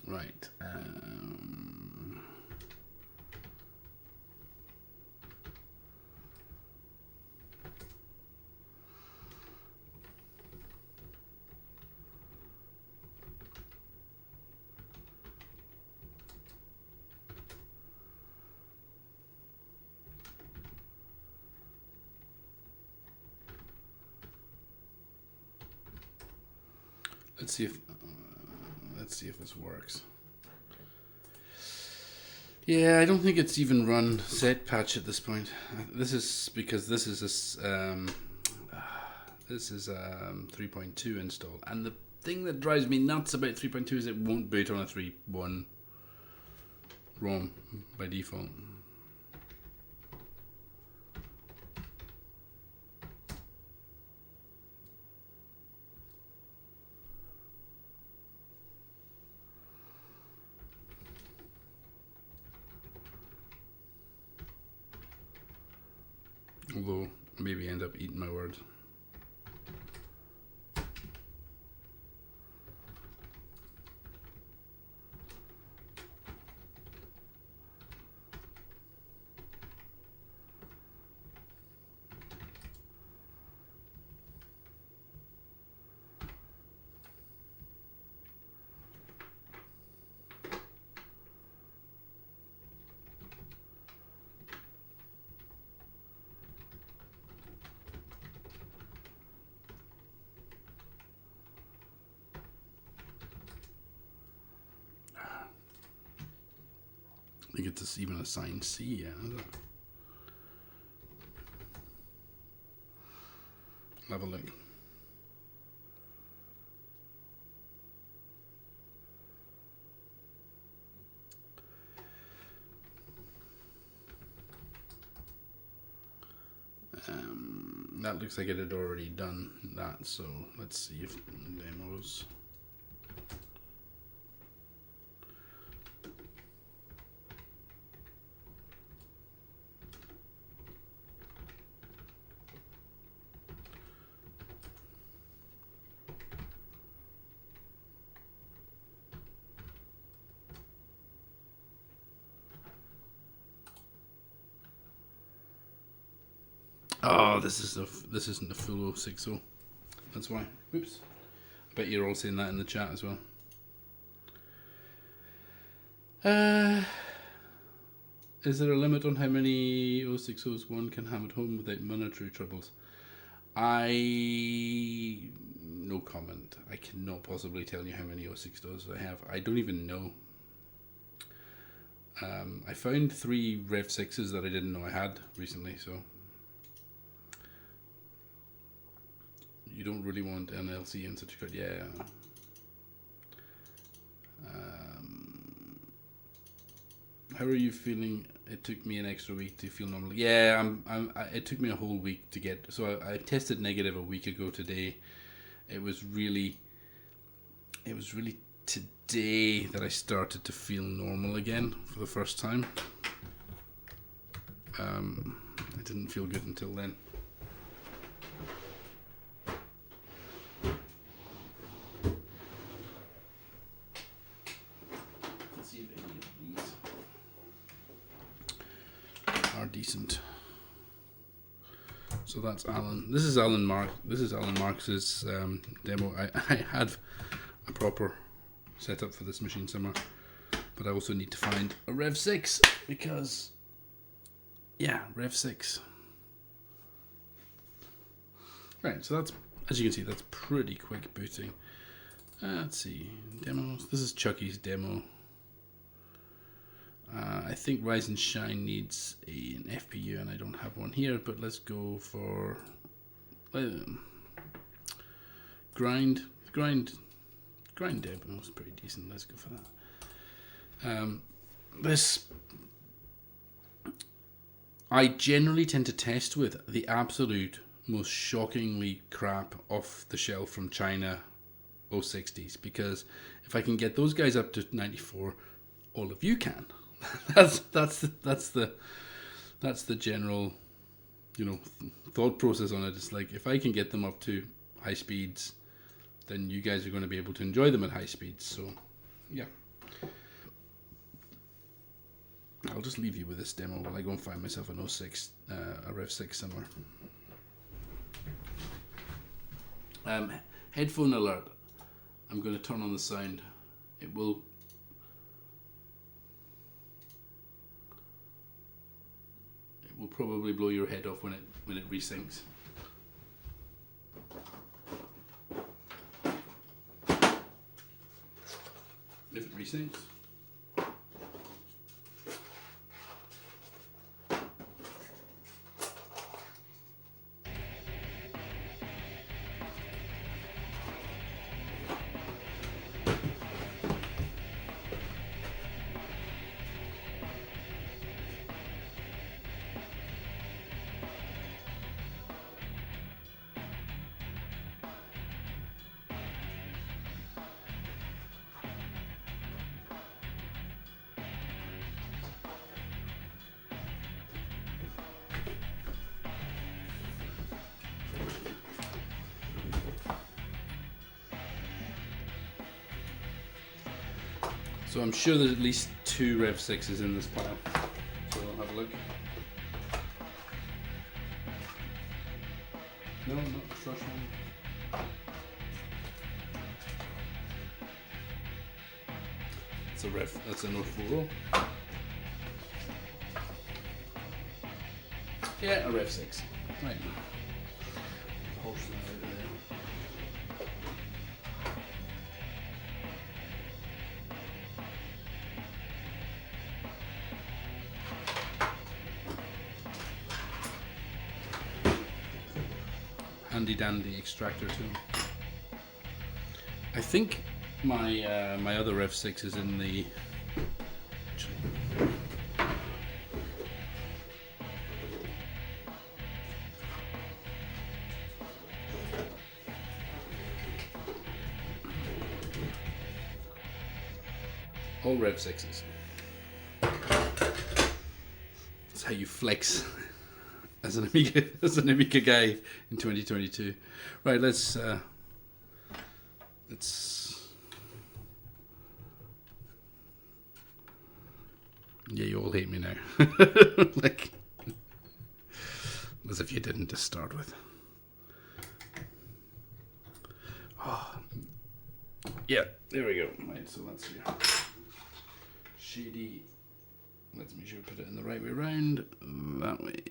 right? Let's see if this works. Yeah, I don't think it's even run set patch at this point. This is because this is a 3.2 install, and the thing that drives me nuts about 3.2 is it won't boot on a 3.1 ROM by default. Although, maybe end up eating my words. I think it's even assigned C, yeah. Have a look. That looks like it had already done that, so let's see if demos. Oh, this isn't the full 060. That's why. Whoops. I bet you're all seeing that in the chat as well. Is there a limit on how many 060s one can have at home without monetary troubles? No comment. I cannot possibly tell you how many 060s I have. I don't even know. I found 3 Rev 6s that I didn't know I had recently, so you don't really want NLC in such a card, yeah. How are you feeling? It took me an extra week to feel normal. Yeah, it took me a whole week to get. So I tested negative a week ago today. It was really today that I started to feel normal again for the first time. I didn't feel good until then. Let's see if any of these are decent. So that's Alan. This is Alan Marx's demo. I had a proper setup for this machine somewhere, but I also need to find a Rev 6 because, yeah, Rev 6. Right, so that's, as you can see, that's pretty quick booting. Let's see, demos. This is Chucky's demo. I think Rise and Shine needs an FPU, and I don't have one here, but let's go for grind demo is pretty decent. Let's go for that. This I generally tend to test with the absolute most shockingly crap off the shelf from China 060s, because if I can get those guys up to 94, all of you can. that's the general, thought process on it. It's like, if I can get them up to high speeds, then you guys are going to be able to enjoy them at high speeds. So yeah, I'll just leave you with this demo while I go and find myself an 06, a Rev 6 somewhere. Headphone alert. I'm going to turn on the sound. It will probably blow your head off when it resyncs. If it resyncs. So I'm sure there's at least 2 Rev 6s in this pile. So I'll have a look. No, not the first one. It's a Rev, that's a 040. Yeah, a Rev 6. Right. Pulse that out there. Handy dandy extractor tool. I think my my other Rev 6 is in the. All Rev 6s. That's how you flex as an Amiga guy in 2022. Right, let's yeah, you all hate me now. Like, as if you didn't to start with. Oh. Yeah, there we go. Right, so that's here. Shady. Let's make sure we put it in the right way round. That way.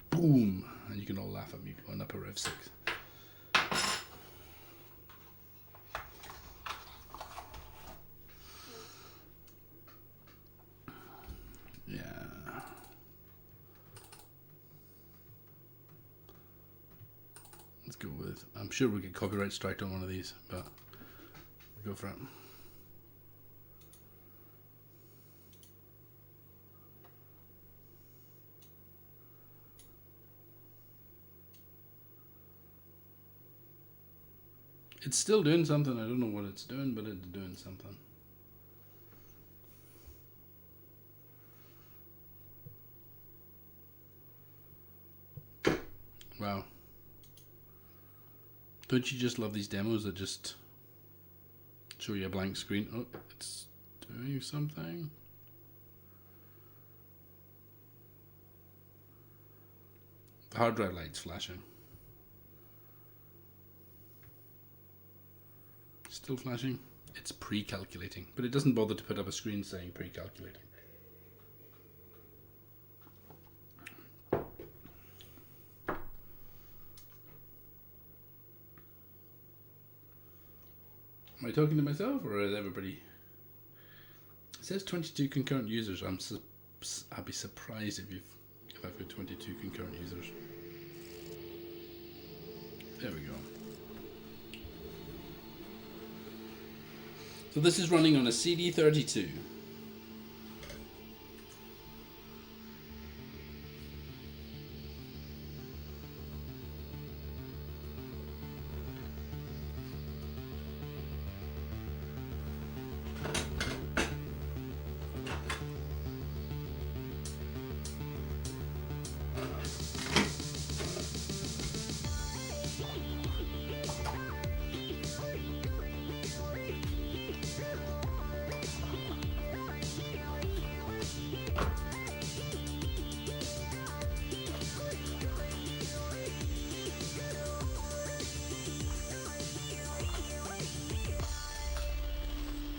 Boom! And you can all laugh at me on up a Rev 6. Yeah. Let's go with, I'm sure we'll get copyright striked on one of these, but we'll go for it. It's still doing something. I don't know what it's doing, but it's doing something. Wow. Don't you just love these demos that just show you a blank screen? Oh, it's doing something. The hard drive light's flashing. Still flashing? It's pre-calculating, but it doesn't bother to put up a screen saying pre-calculating. Am I talking to myself or is everybody? It says 22 concurrent users. I'd be surprised if I've got 22 concurrent users. There we go. So this is running on a CD32.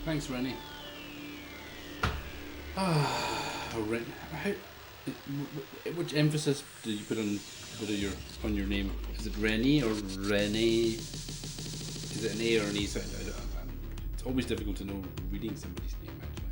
Thanks, Rennie. Which emphasis do you put on your name? Is it Rennie or Renee? Is it an A or an E sound? It's always difficult to know reading somebody's name, actually.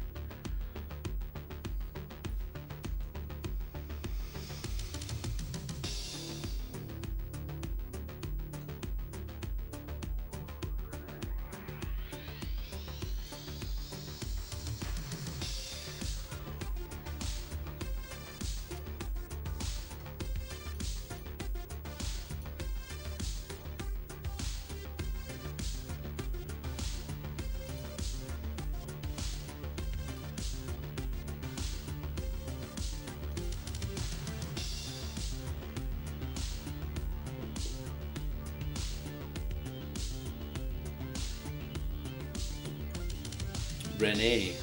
Renee.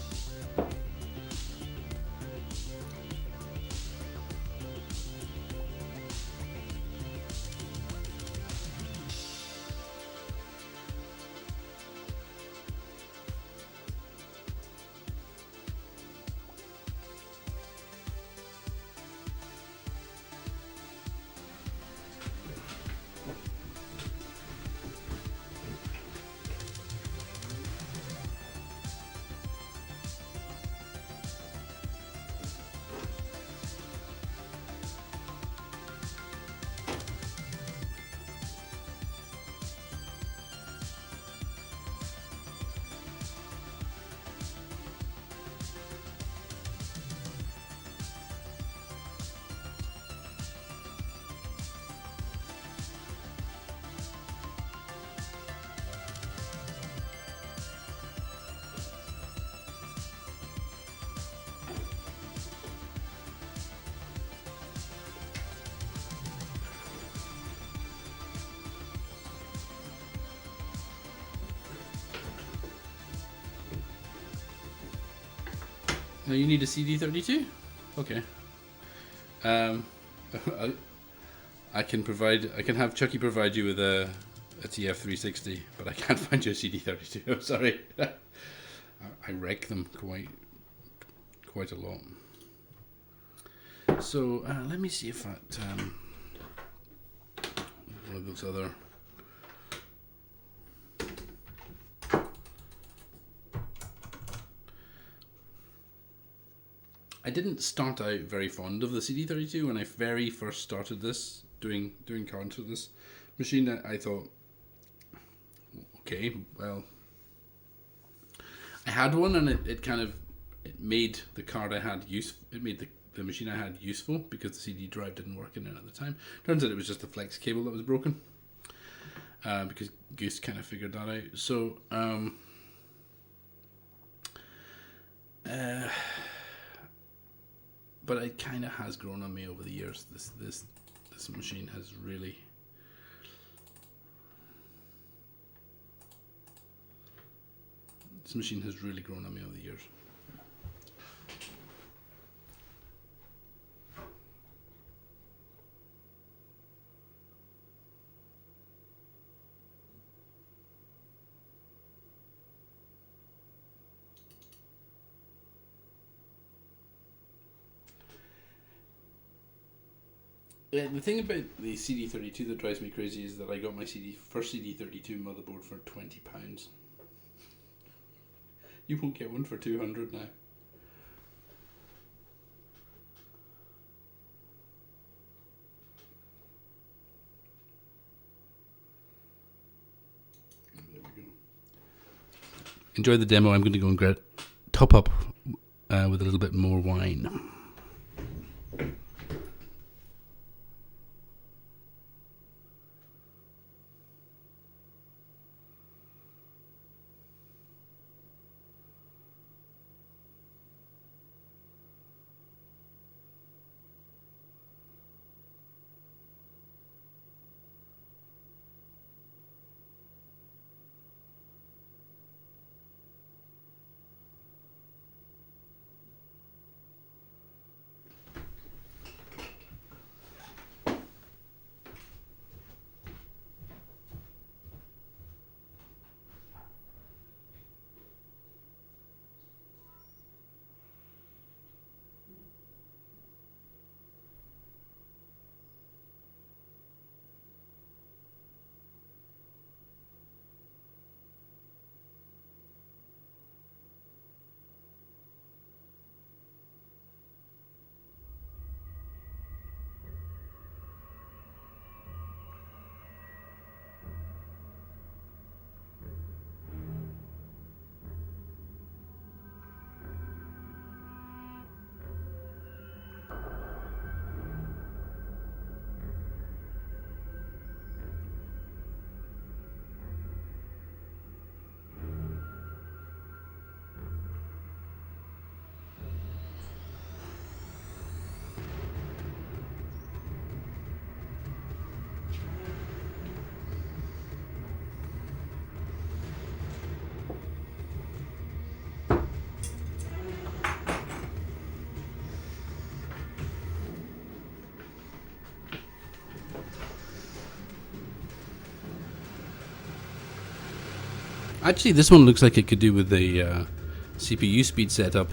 Now you need a CD32? Okay. I can have Chucky provide you with a TF360, but I can't find you a CD32. I'm sorry. I wreck them quite a lot. So let me see if that one of those other. I didn't start out very fond of the CD32 when I very first started this, doing cards with this machine. I thought, okay, well, I had one and it made the card I had it made the machine I had useful because the CD drive didn't work in it at the time. Turns out it was just the flex cable that was broken, because Goose kind of figured that out. So, but it kind of has grown on me over the years. This machine has really. This machine has really grown on me over the years. Yeah, the thing about the CD32 that drives me crazy is that I got my first CD32 motherboard for £20. You won't get one for 200 now. There we go. enjoy the demo. I'm going to go and top up with a little bit more wine. Actually, this one looks like it could do with the CPU speed setup.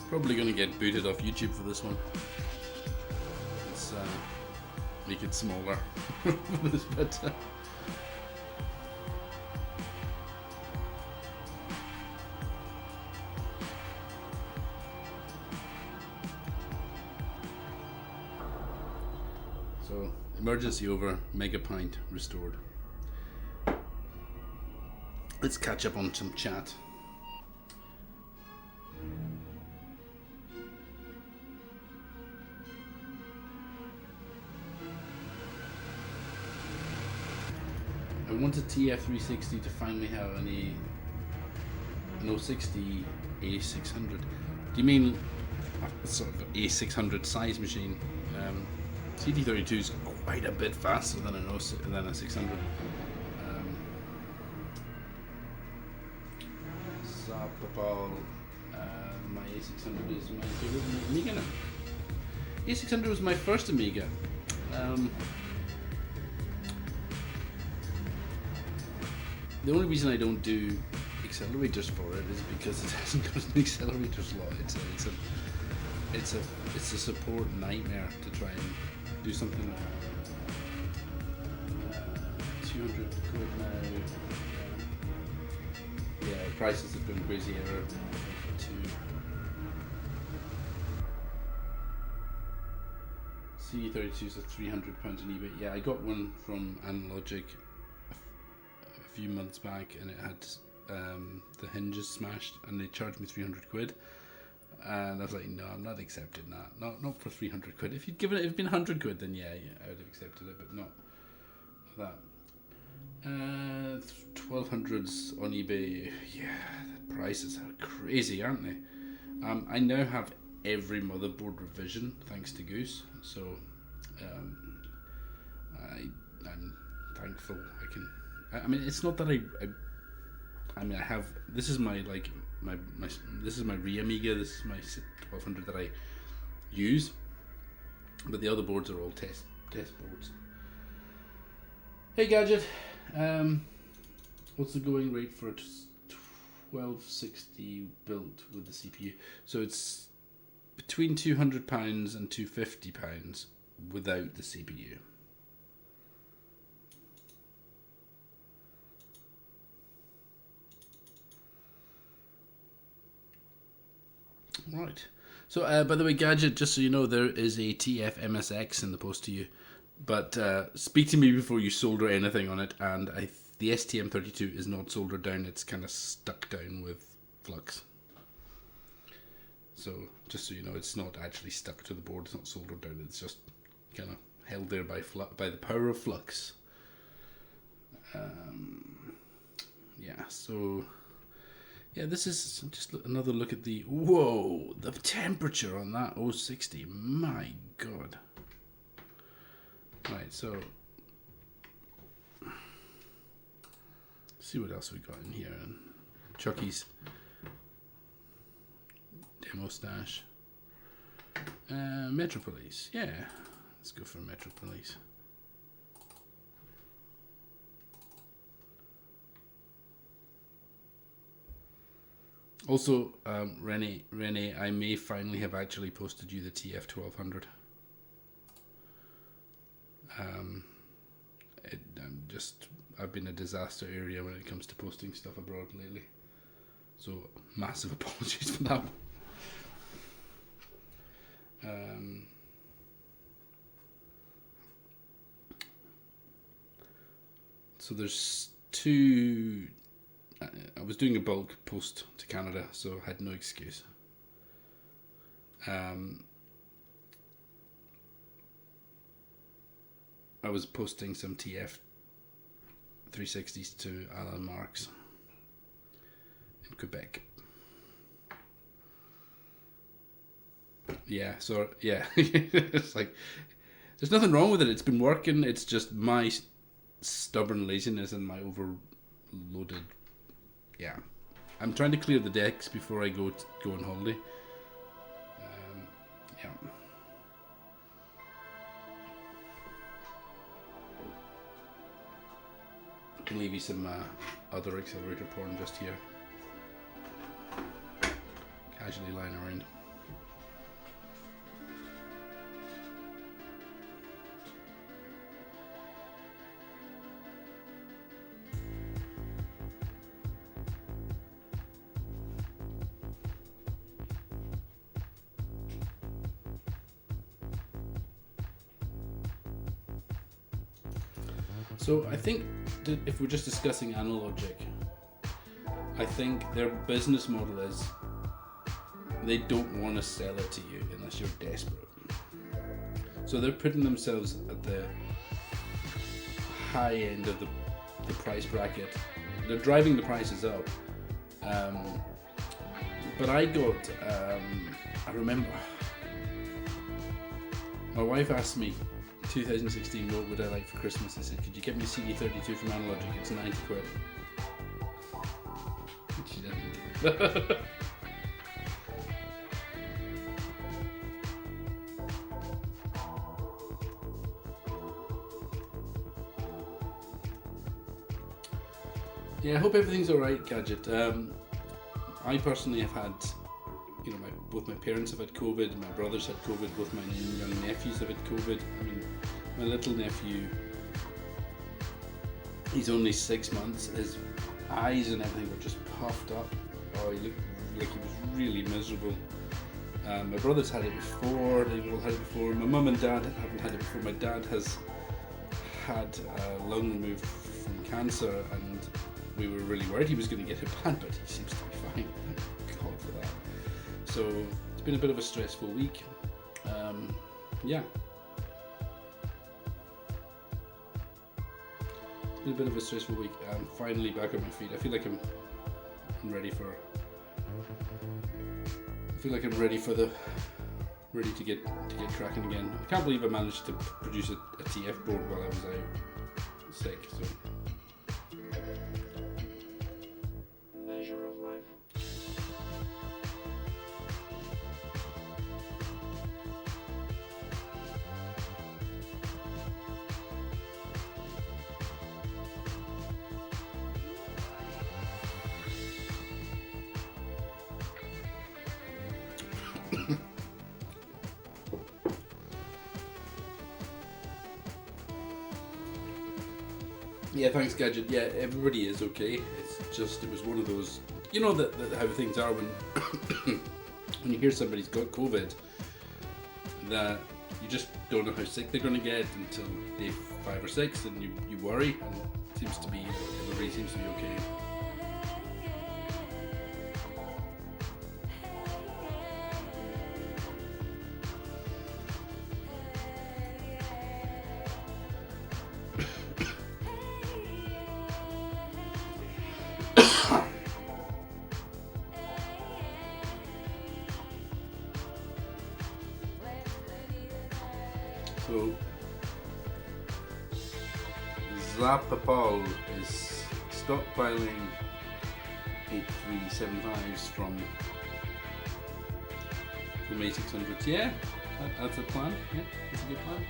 Probably going to get booted off YouTube for this one. Let's make it smaller for this bit. So emergency over, megapint restored. Let's catch up on some chat. I wanted TF360 to finally have an 060 A600. Do you mean a sort of A600 size machine? CD32 is quite a bit faster than a 600. Sapapal, my A600 is my favorite Amiga now. A600 was my first Amiga. The only reason I don't do accelerators for it is because it hasn't got an accelerator slot. It's a support nightmare to try and do something like 200 quid now. Yeah, prices have been crazy ever. CD32s are £300 on eBay. Yeah, I got one from Analogic a few months back, and it had the hinges smashed, and they charged me 300 quid. And I was like, no, I'm not accepting that. Not for 300 quid. If you'd given it, if it'd been 100 quid, then yeah, I would have accepted it, but not for that. 1200s on eBay. Yeah, the prices are crazy, aren't they? I now have every motherboard revision thanks to Goose, so I'm thankful I can. I mean, it's not that I mean, I have. This is my this is my Amiga. This is my 1200 that I use, but the other boards are all test boards. Hey Gadget, what's the going rate for a 1260 built with the CPU? So it's between £200 and £250 without the CPU. Right. So, by the way, Gadget, just so you know, there is a TF MSX in the post to you. But speak to me before you solder anything on it. And the STM32 is not soldered down. It's kind of stuck down with flux. So, just so you know, it's not actually stuck to the board. It's not soldered down. It's just kind of held there by the power of flux. Yeah, so... Yeah, this is just another look at the... Whoa! The temperature on that 060. My God. Right, so... Let's see what else we got in here. Chucky's demo stash. Metropolis. Yeah, let's go for Metropolis. Also, Renee, I may finally have actually posted you the TF1200. I've been a disaster area when it comes to posting stuff abroad lately. So, massive apologies for that. So there's two... I was doing a bulk post to Canada, so I had no excuse. I was posting some TF360s to Alan Marks in Quebec. Yeah, so yeah, it's like there's nothing wrong with it. It's been working. It's just my stubborn laziness and my overloaded. Yeah, I'm trying to clear the decks before I go on holiday. Yeah. I can leave you some other accelerator porn just here. Casually lying around. So I think that if we're just discussing Analogic, I think their business model is they don't want to sell it to you unless you're desperate. So they're putting themselves at the high end of the price bracket. They're driving the prices up. But I got, I remember, my wife asked me 2016 what would I like for Christmas. I said, could you get me a CD32 from Analogic? It's 90 quid. She didn't. Yeah, I hope everything's alright, Gadget. I personally have had, you know, both my parents have had COVID, my brothers had COVID, both my young nephews have had COVID. I mean, my little nephew, he's only 6 months, his eyes and everything were just puffed up. Oh, he looked like he was really miserable. My brothers had it before, they've all had it before. My mum and dad haven't had it before. My dad has had a lung removed from cancer, and we were really worried he was going to get it bad, but he seems to be fine. Thank God for that. So it's been a bit of a stressful week. Yeah. It's been a bit of a stressful week. I'm finally back on my feet. I feel like I'm ready for. I feel like I'm ready to get cracking again. I can't believe I managed to produce a TF board while I was out sick. So. Yeah, thanks, Gadget. Yeah, everybody is okay. It's just, it was one of those, you know, that how things are when when you hear somebody's got COVID, that you just don't know how sick they're going to get until day 5 or 6, and you worry, and it seems to be, everybody seems to be okay. So, Zapapal is stockpiling 8375s from A600s. Yeah, that's a plan. Yeah, that's a good plan.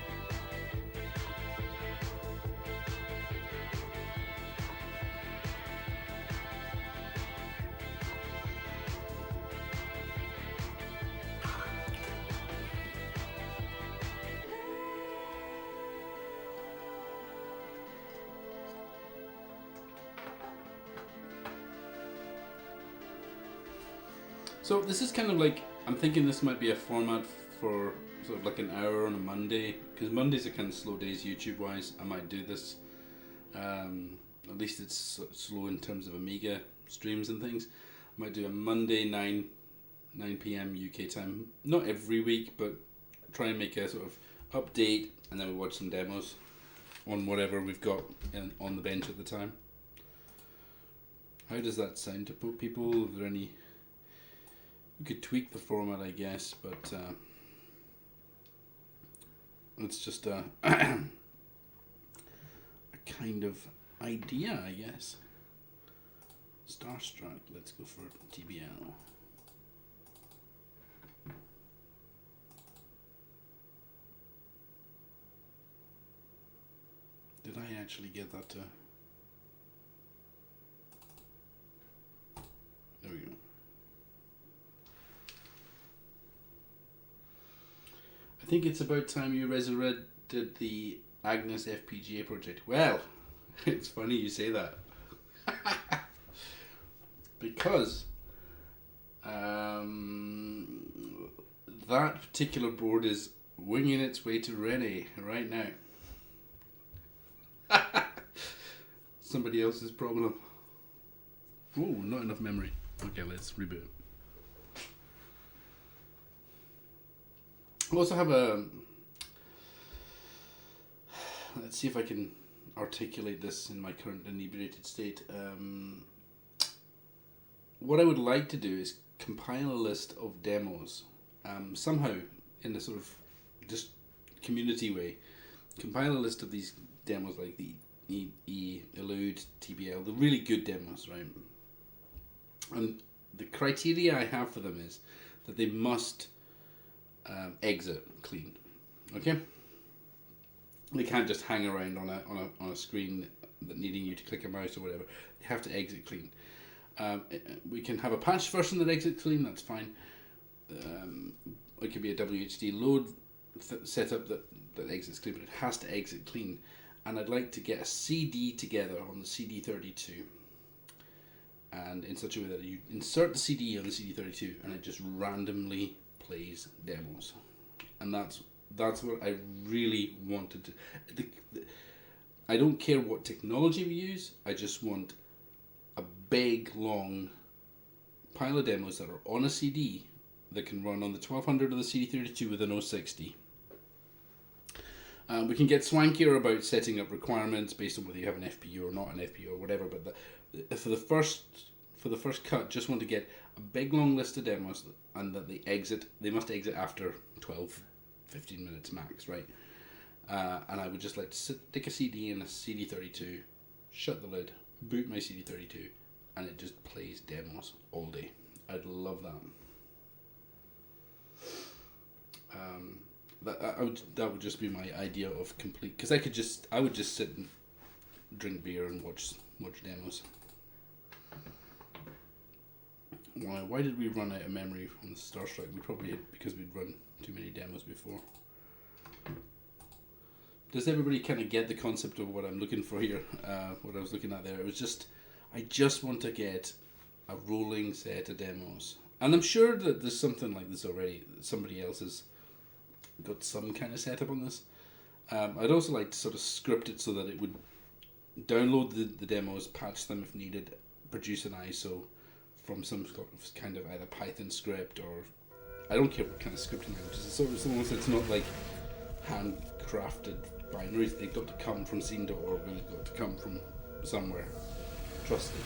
So this is kind of like, I'm thinking this might be a format for sort of like an hour on a Monday, because Mondays are kind of slow days YouTube wise. I might do this, at least it's slow in terms of Amiga streams and things. I might do a Monday 9 PM UK time, not every week, but try and make a sort of update, and then we'll watch some demos on whatever we've got on the bench at the time. How does that sound to people? Is there any... We could tweak the format, I guess, but it's just a kind of idea, I guess. Starstruck, let's go for TBL. Did I actually get that to... There we go. I think it's about time you resurrected the Agnes FPGA project. Well, it's funny you say that. Because that particular board is winging its way to Rennie right now. somebody else's problem. Oh, not enough memory. Okay, let's reboot. I also have a... Let's see if I can articulate this in my current inebriated state. What I would like to do is compile a list of demos, somehow in a sort of just community way. Compile a list of these demos like the Elude, TBL, the really good demos, right? And the criteria I have for them is that they must exit clean. Okay? They can't just hang around on a screen that needing you to click a mouse or whatever. They have to exit clean. We can have a patched version that exits clean, that's fine. It could be a WHD load setup that exits clean, but it has to exit clean. And I'd like to get a CD together on the CD32, and in such a way that you insert the CD on the CD32 and it just randomly plays demos. And that's what I really wanted to... I don't care what technology we use, I just want a big, long pile of demos that are on a CD that can run on the 1200 or the CD32 with an 060. We can get swankier about setting up requirements based on whether you have an FPU or not an FPU or whatever, but for the first cut, just want to get a big long list of demos, and that they must exit after 12, 15 minutes max, right? And I would just like to stick a CD in a CD32, shut the lid, boot my CD32, and it just plays demos all day. I'd love that. That would just be my idea of complete, because I would just sit and drink beer and watch demos. Why did we run out of memory on the Starstrike? We probably did because we'd run too many demos before. Does everybody kind of get the concept of what I'm looking for here? What I was looking at there. It was just, I just want to get a rolling set of demos, and I'm sure that there's something like this already. Somebody else has got some kind of setup on this. I'd also like to sort of script it so that it would download the demos, patch them if needed, produce an ISO from some kind of either Python script, or I don't care what kind of scripting languages. It's almost, it's not like handcrafted binaries. They've got to come from scene.org, and they've got to come from somewhere trusted.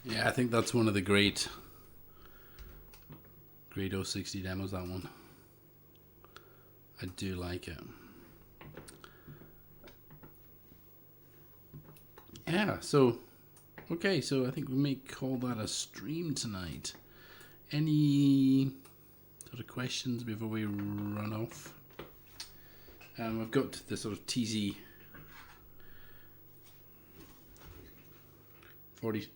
Yeah, I think that's one of the great 060 demos, that one. I do like it. Yeah, so, okay, so I think we may call that a stream tonight. Any sort of questions before we run off? I've got the sort of TZ 40.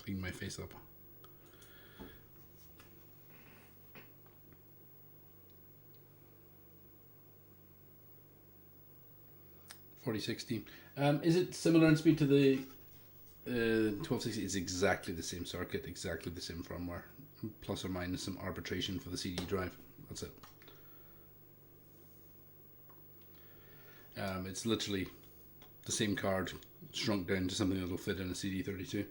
Clean my face up. $4060. Is it similar in speed to the 1260? It's exactly the same circuit, exactly the same firmware, plus or minus some arbitration for the CD drive. That's it. It's literally the same card shrunk down to something that'll fit in a CD32.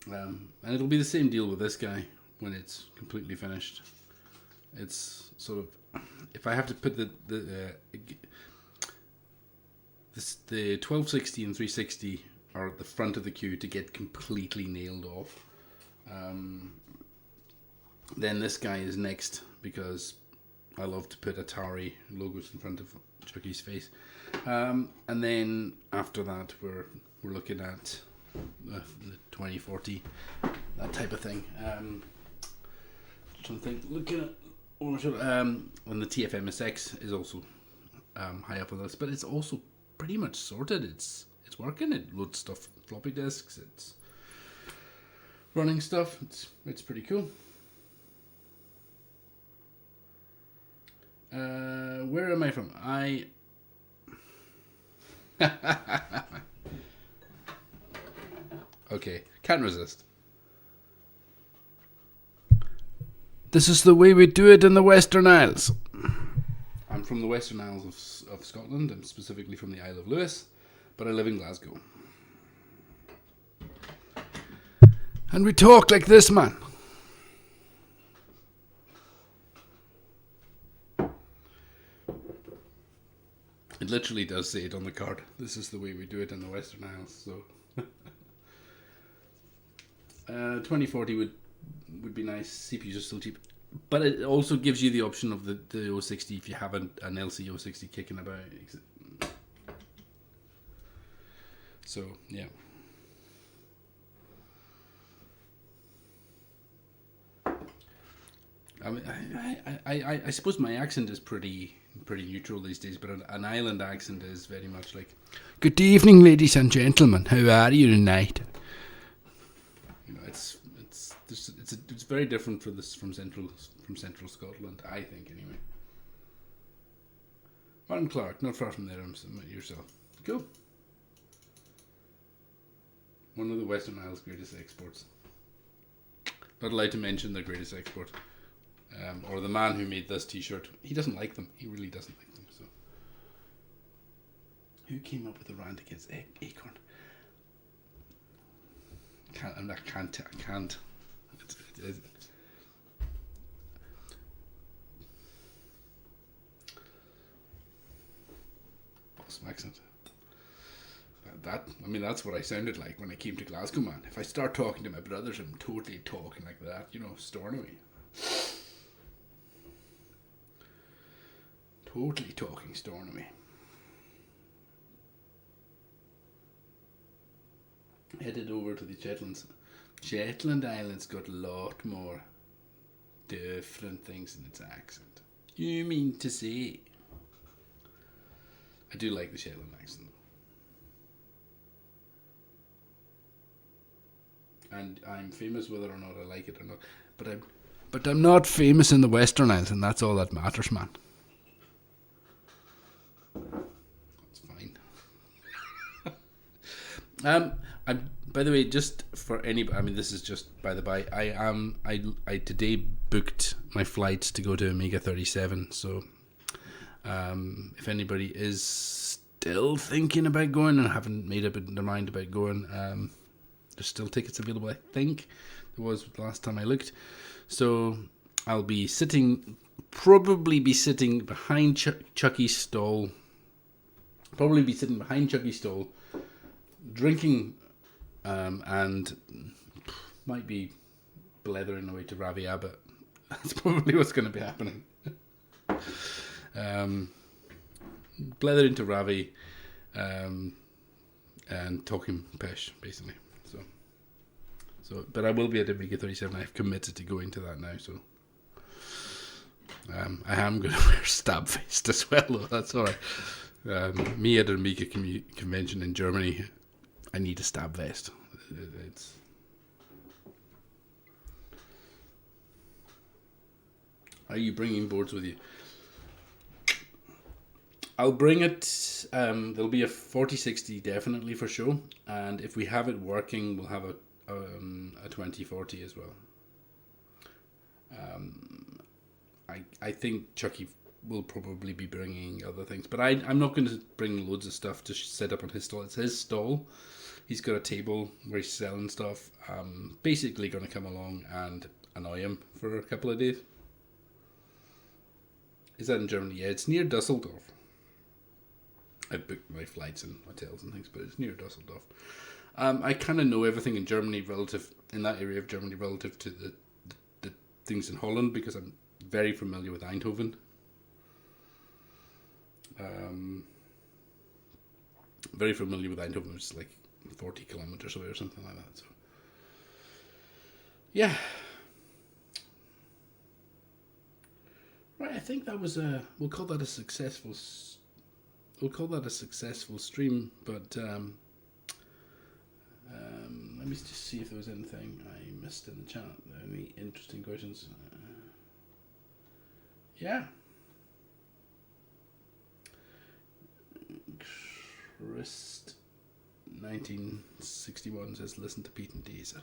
And it'll be the same deal with this guy when it's completely finished. It's sort of, if I have to put the 1260 and 360 are at the front of the queue to get completely nailed off. Then this guy is next because I love to put Atari logos in front of Chucky's face. And then after that, we're looking at the 2040, that type of thing. Trying to think, looking at when the TF-MSX is also high up on this, but it's also pretty much sorted. It's working. It loads stuff, floppy disks. It's running stuff. It's pretty cool. Where am I from? Okay, can't resist. This is the way we do it in the Western Isles. I'm from the Western Isles of Scotland. I'm specifically from the Isle of Lewis, but I live in Glasgow. And we talk like this, man. It literally does say it on the card. This is the way we do it in the Western Isles. So, 2040 would be nice. CPUs are still cheap, but it also gives you the option of the 060 if you have an LC 060 kicking about. So yeah. I mean, I suppose my accent is pretty neutral these days, but an island accent is very much like, "Good evening, ladies and gentlemen. How are you tonight?" You know, it's very different from central Scotland, I think, anyway. Martin Clark, not far from there. Yourself, cool. One of the Western Isles' greatest exports. Not allowed to mention their greatest export. Or the man who made this t-shirt. He doesn't like them. He really doesn't like them. So, who came up with the rant against Acorn? I can't. It's Boston accent. That's what I sounded like when I came to Glasgow, man. If I start talking to my brothers, I'm totally talking like that. You know, Stornoway. Totally talking Stornoway. Headed over to the Shetlands. Shetland Islands got a lot more different things in its accent. You mean to say? I do like the Shetland accent. And I'm famous whether or not I like it or not. But I'm not famous in the Western Isles, and that's all that matters, man. That's fine. By the way, just for anybody, this is just by the by. I today booked my flights to go to Amiga 37. So, if anybody is still thinking about going and haven't made up their mind about going, there's still tickets available. I think there was the last time I looked. So I'll be probably be sitting behind Chucky's stall. Drinking and might be blethering away to Ravi Abbott. That's probably what's going to be happening. Blethering to Ravi, and talking Pesh, basically. So, but I will be at Amiga 37. I've committed to going to that now. So, I am going to wear stab vest as well. Though that's all right. Me at an Amiga convention in Germany, I need a stab vest. It's. Are you bringing boards with you? I'll bring it. There'll be a 4060 definitely for show, and if we have it working, we'll have a 2040 as well. I think Chucky will probably be bringing other things, but I'm not going to bring loads of stuff to set up on his stall. It's his stall. He's got a table where he's selling stuff. I'm basically going to come along and annoy him for a couple of days. Is that in Germany? Yeah, it's near Dusseldorf. I booked my flights and hotels and things, but it's near Dusseldorf. I kind of know everything in Germany in that area of Germany relative to the things in Holland because I'm very familiar with Eindhoven. Very familiar with Eindhoven, which is like 40 kilometers away or something like that. So, yeah. Right, I think that was we'll call that a successful stream, but let me just see if there was anything I missed in the chat. Any interesting questions? Yeah. Christ 1961 says listen to Pete and Diesel.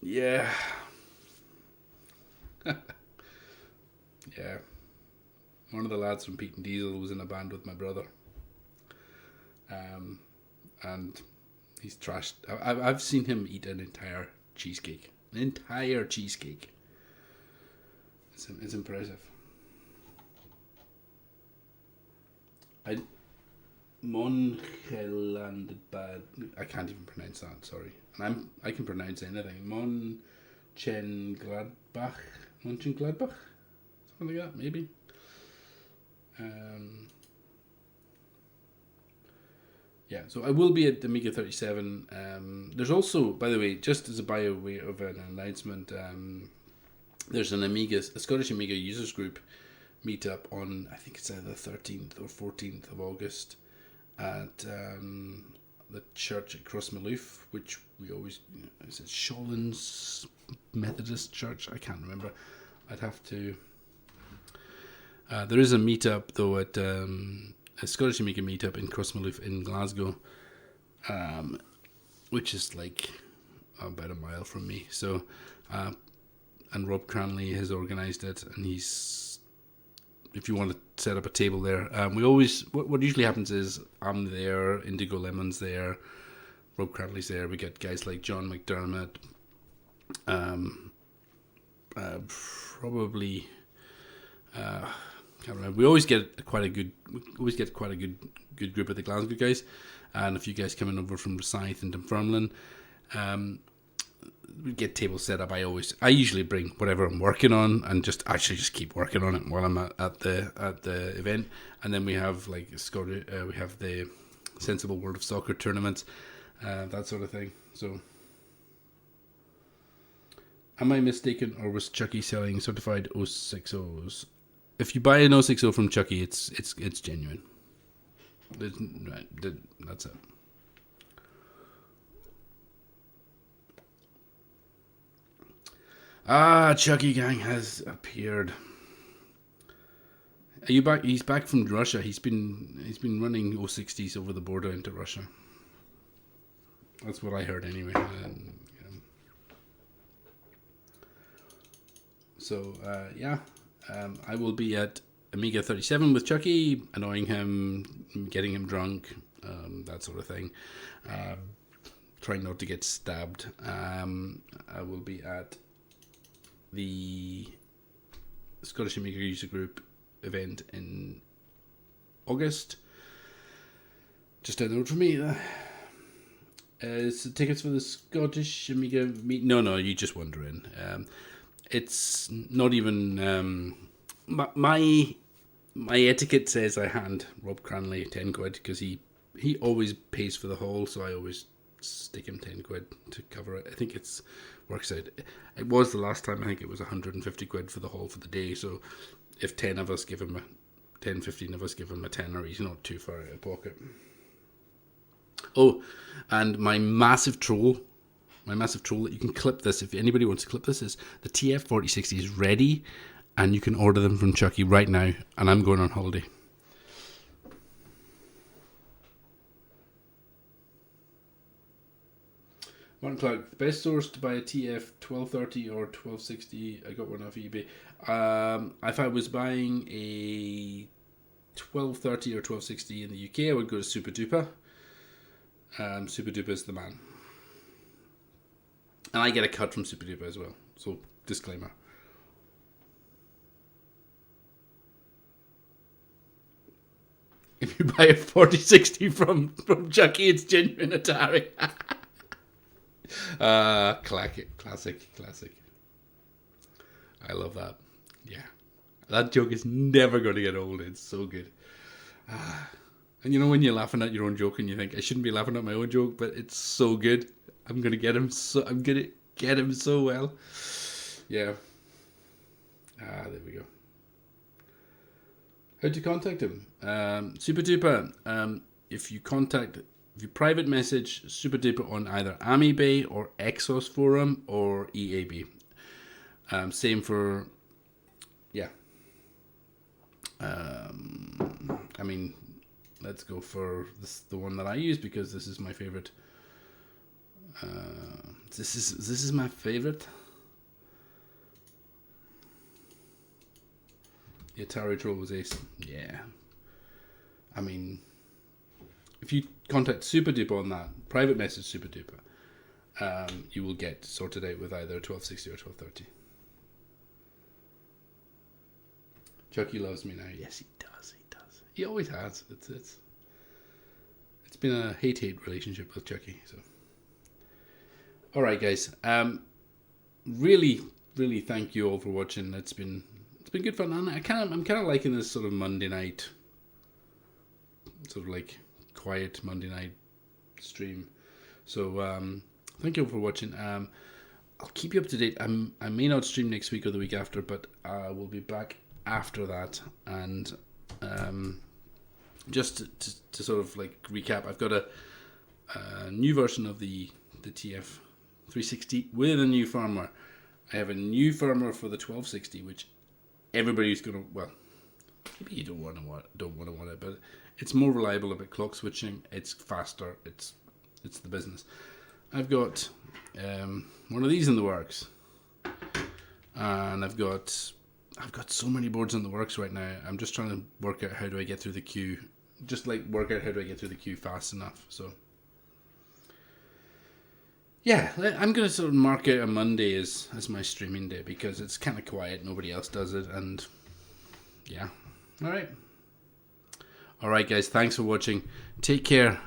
Yeah. Yeah. One of the lads from Pete and Diesel was in a band with my brother. And he's trashed. I've seen him eat an entire cheesecake. An entire cheesecake. It's impressive. Monchelandbad. I can't even pronounce that. Sorry. And I can pronounce anything. Mönchengladbach. Something like that, maybe. Yeah, so I will be at Amiga 37. There's also, by the way, just as a by way of an announcement, there's a Scottish Amiga users group meetup on, I think it's either the 13th or 14th of August at the church at Crossmaloof, which we always, is it Xilinx Methodist Church? I can't remember. I'd have to. There is a meetup though at a Scottish Amiga meetup in Crossmaloof in Glasgow, which is like about a mile from me. So, and Rob Cranley has organised it, and he's. If you want to set up a table there, we always what usually happens is I'm there, Indigo Lemon's there, Rob Cranley's there. We get guys like John McDermott, probably. Can't remember. We always get quite a good group of the Glasgow guys, and a few guys coming over from Rosyth and Dunfermline. We get tables set up. I usually bring whatever I'm working on and just keep working on it while I'm at the event. And then we have like we have the Sensible World of Soccer tournaments, that sort of thing. So, am I mistaken, or was Chucky selling certified 060s? If you buy an 060 from Chucky, it's genuine. That's it. Chucky Gang has appeared. Are you back? He's back from Russia. He's been running 060s over the border into Russia. That's what I heard anyway. So yeah. I will be at Amiga 37 with Chucky, annoying him, getting him drunk, that sort of thing. Trying not to get stabbed. I will be at the Scottish Amiga User Group event in August. Just down the road from me. So tickets for the Scottish Amiga meet? No, you just wander in. It's not even my etiquette says I hand Rob Cranley 10 quid because he always pays for the hall, so I always stick him 10 quid to cover it. I think it's works out. It was the last time, I think it was 150 quid for the hall for the day, so if 10 of us give him 15 of us give him a tenner, he's not too far out of pocket. Oh, and my massive troll that you can clip this, if anybody wants to clip this, is the TF360 is ready, and you can order them from Chucky right now, and I'm going on holiday. Martin Clark, the best source to buy a TF1230 or 1260, I got one off eBay. If I was buying a 1230 or 1260 in the UK, I would go to Super Duper. Super Duper is the man. And I get a cut from Super Duper as well, so disclaimer. If you buy a 4060 from Chucky, it's genuine Atari. Classic. I love that. Yeah, that joke is never going to get old. It's so good. And you know when you're laughing at your own joke and you think I shouldn't be laughing at my own joke, but it's so good. I'm gonna get him so well. Yeah. There we go. How to contact him? Super Duper. If you private message Super Duper on either AmiBay or Exos Forum or EAB. Same for, yeah. I mean, let's go for the one that I use because this is my favorite. This is my favorite. The Atari Troll was ace. Yeah. I mean, if you contact Super Duper on that, private message Super Duper, you will get sorted out with either 1260 or 1230. Chucky loves me now. Yes, he does. He always has. It's been a hate relationship with Chucky. So, all right, guys. Really thank you all for watching. It's been good fun, and I'm kind of liking this sort of Monday night, sort of like quiet Monday night stream. So thank you all for watching. I'll keep you up to date. I may not stream next week or the week after, but I will be back after that. And just to sort of like recap, I've got a new version of the TF360 with a new firmware. I have a new firmware for the 1260, which everybody's gonna, well, maybe you don't want it, but it's more reliable about clock switching. It's faster. It's the business. I've got one of these in the works, and I've got so many boards in the works right now. I'm just trying to work out how do I get through the queue. Just like work out how do I get through the queue fast enough. So yeah, I'm going to sort of mark out a Monday as my streaming day because it's kind of quiet. Nobody else does it. And yeah. All right, guys. Thanks for watching. Take care.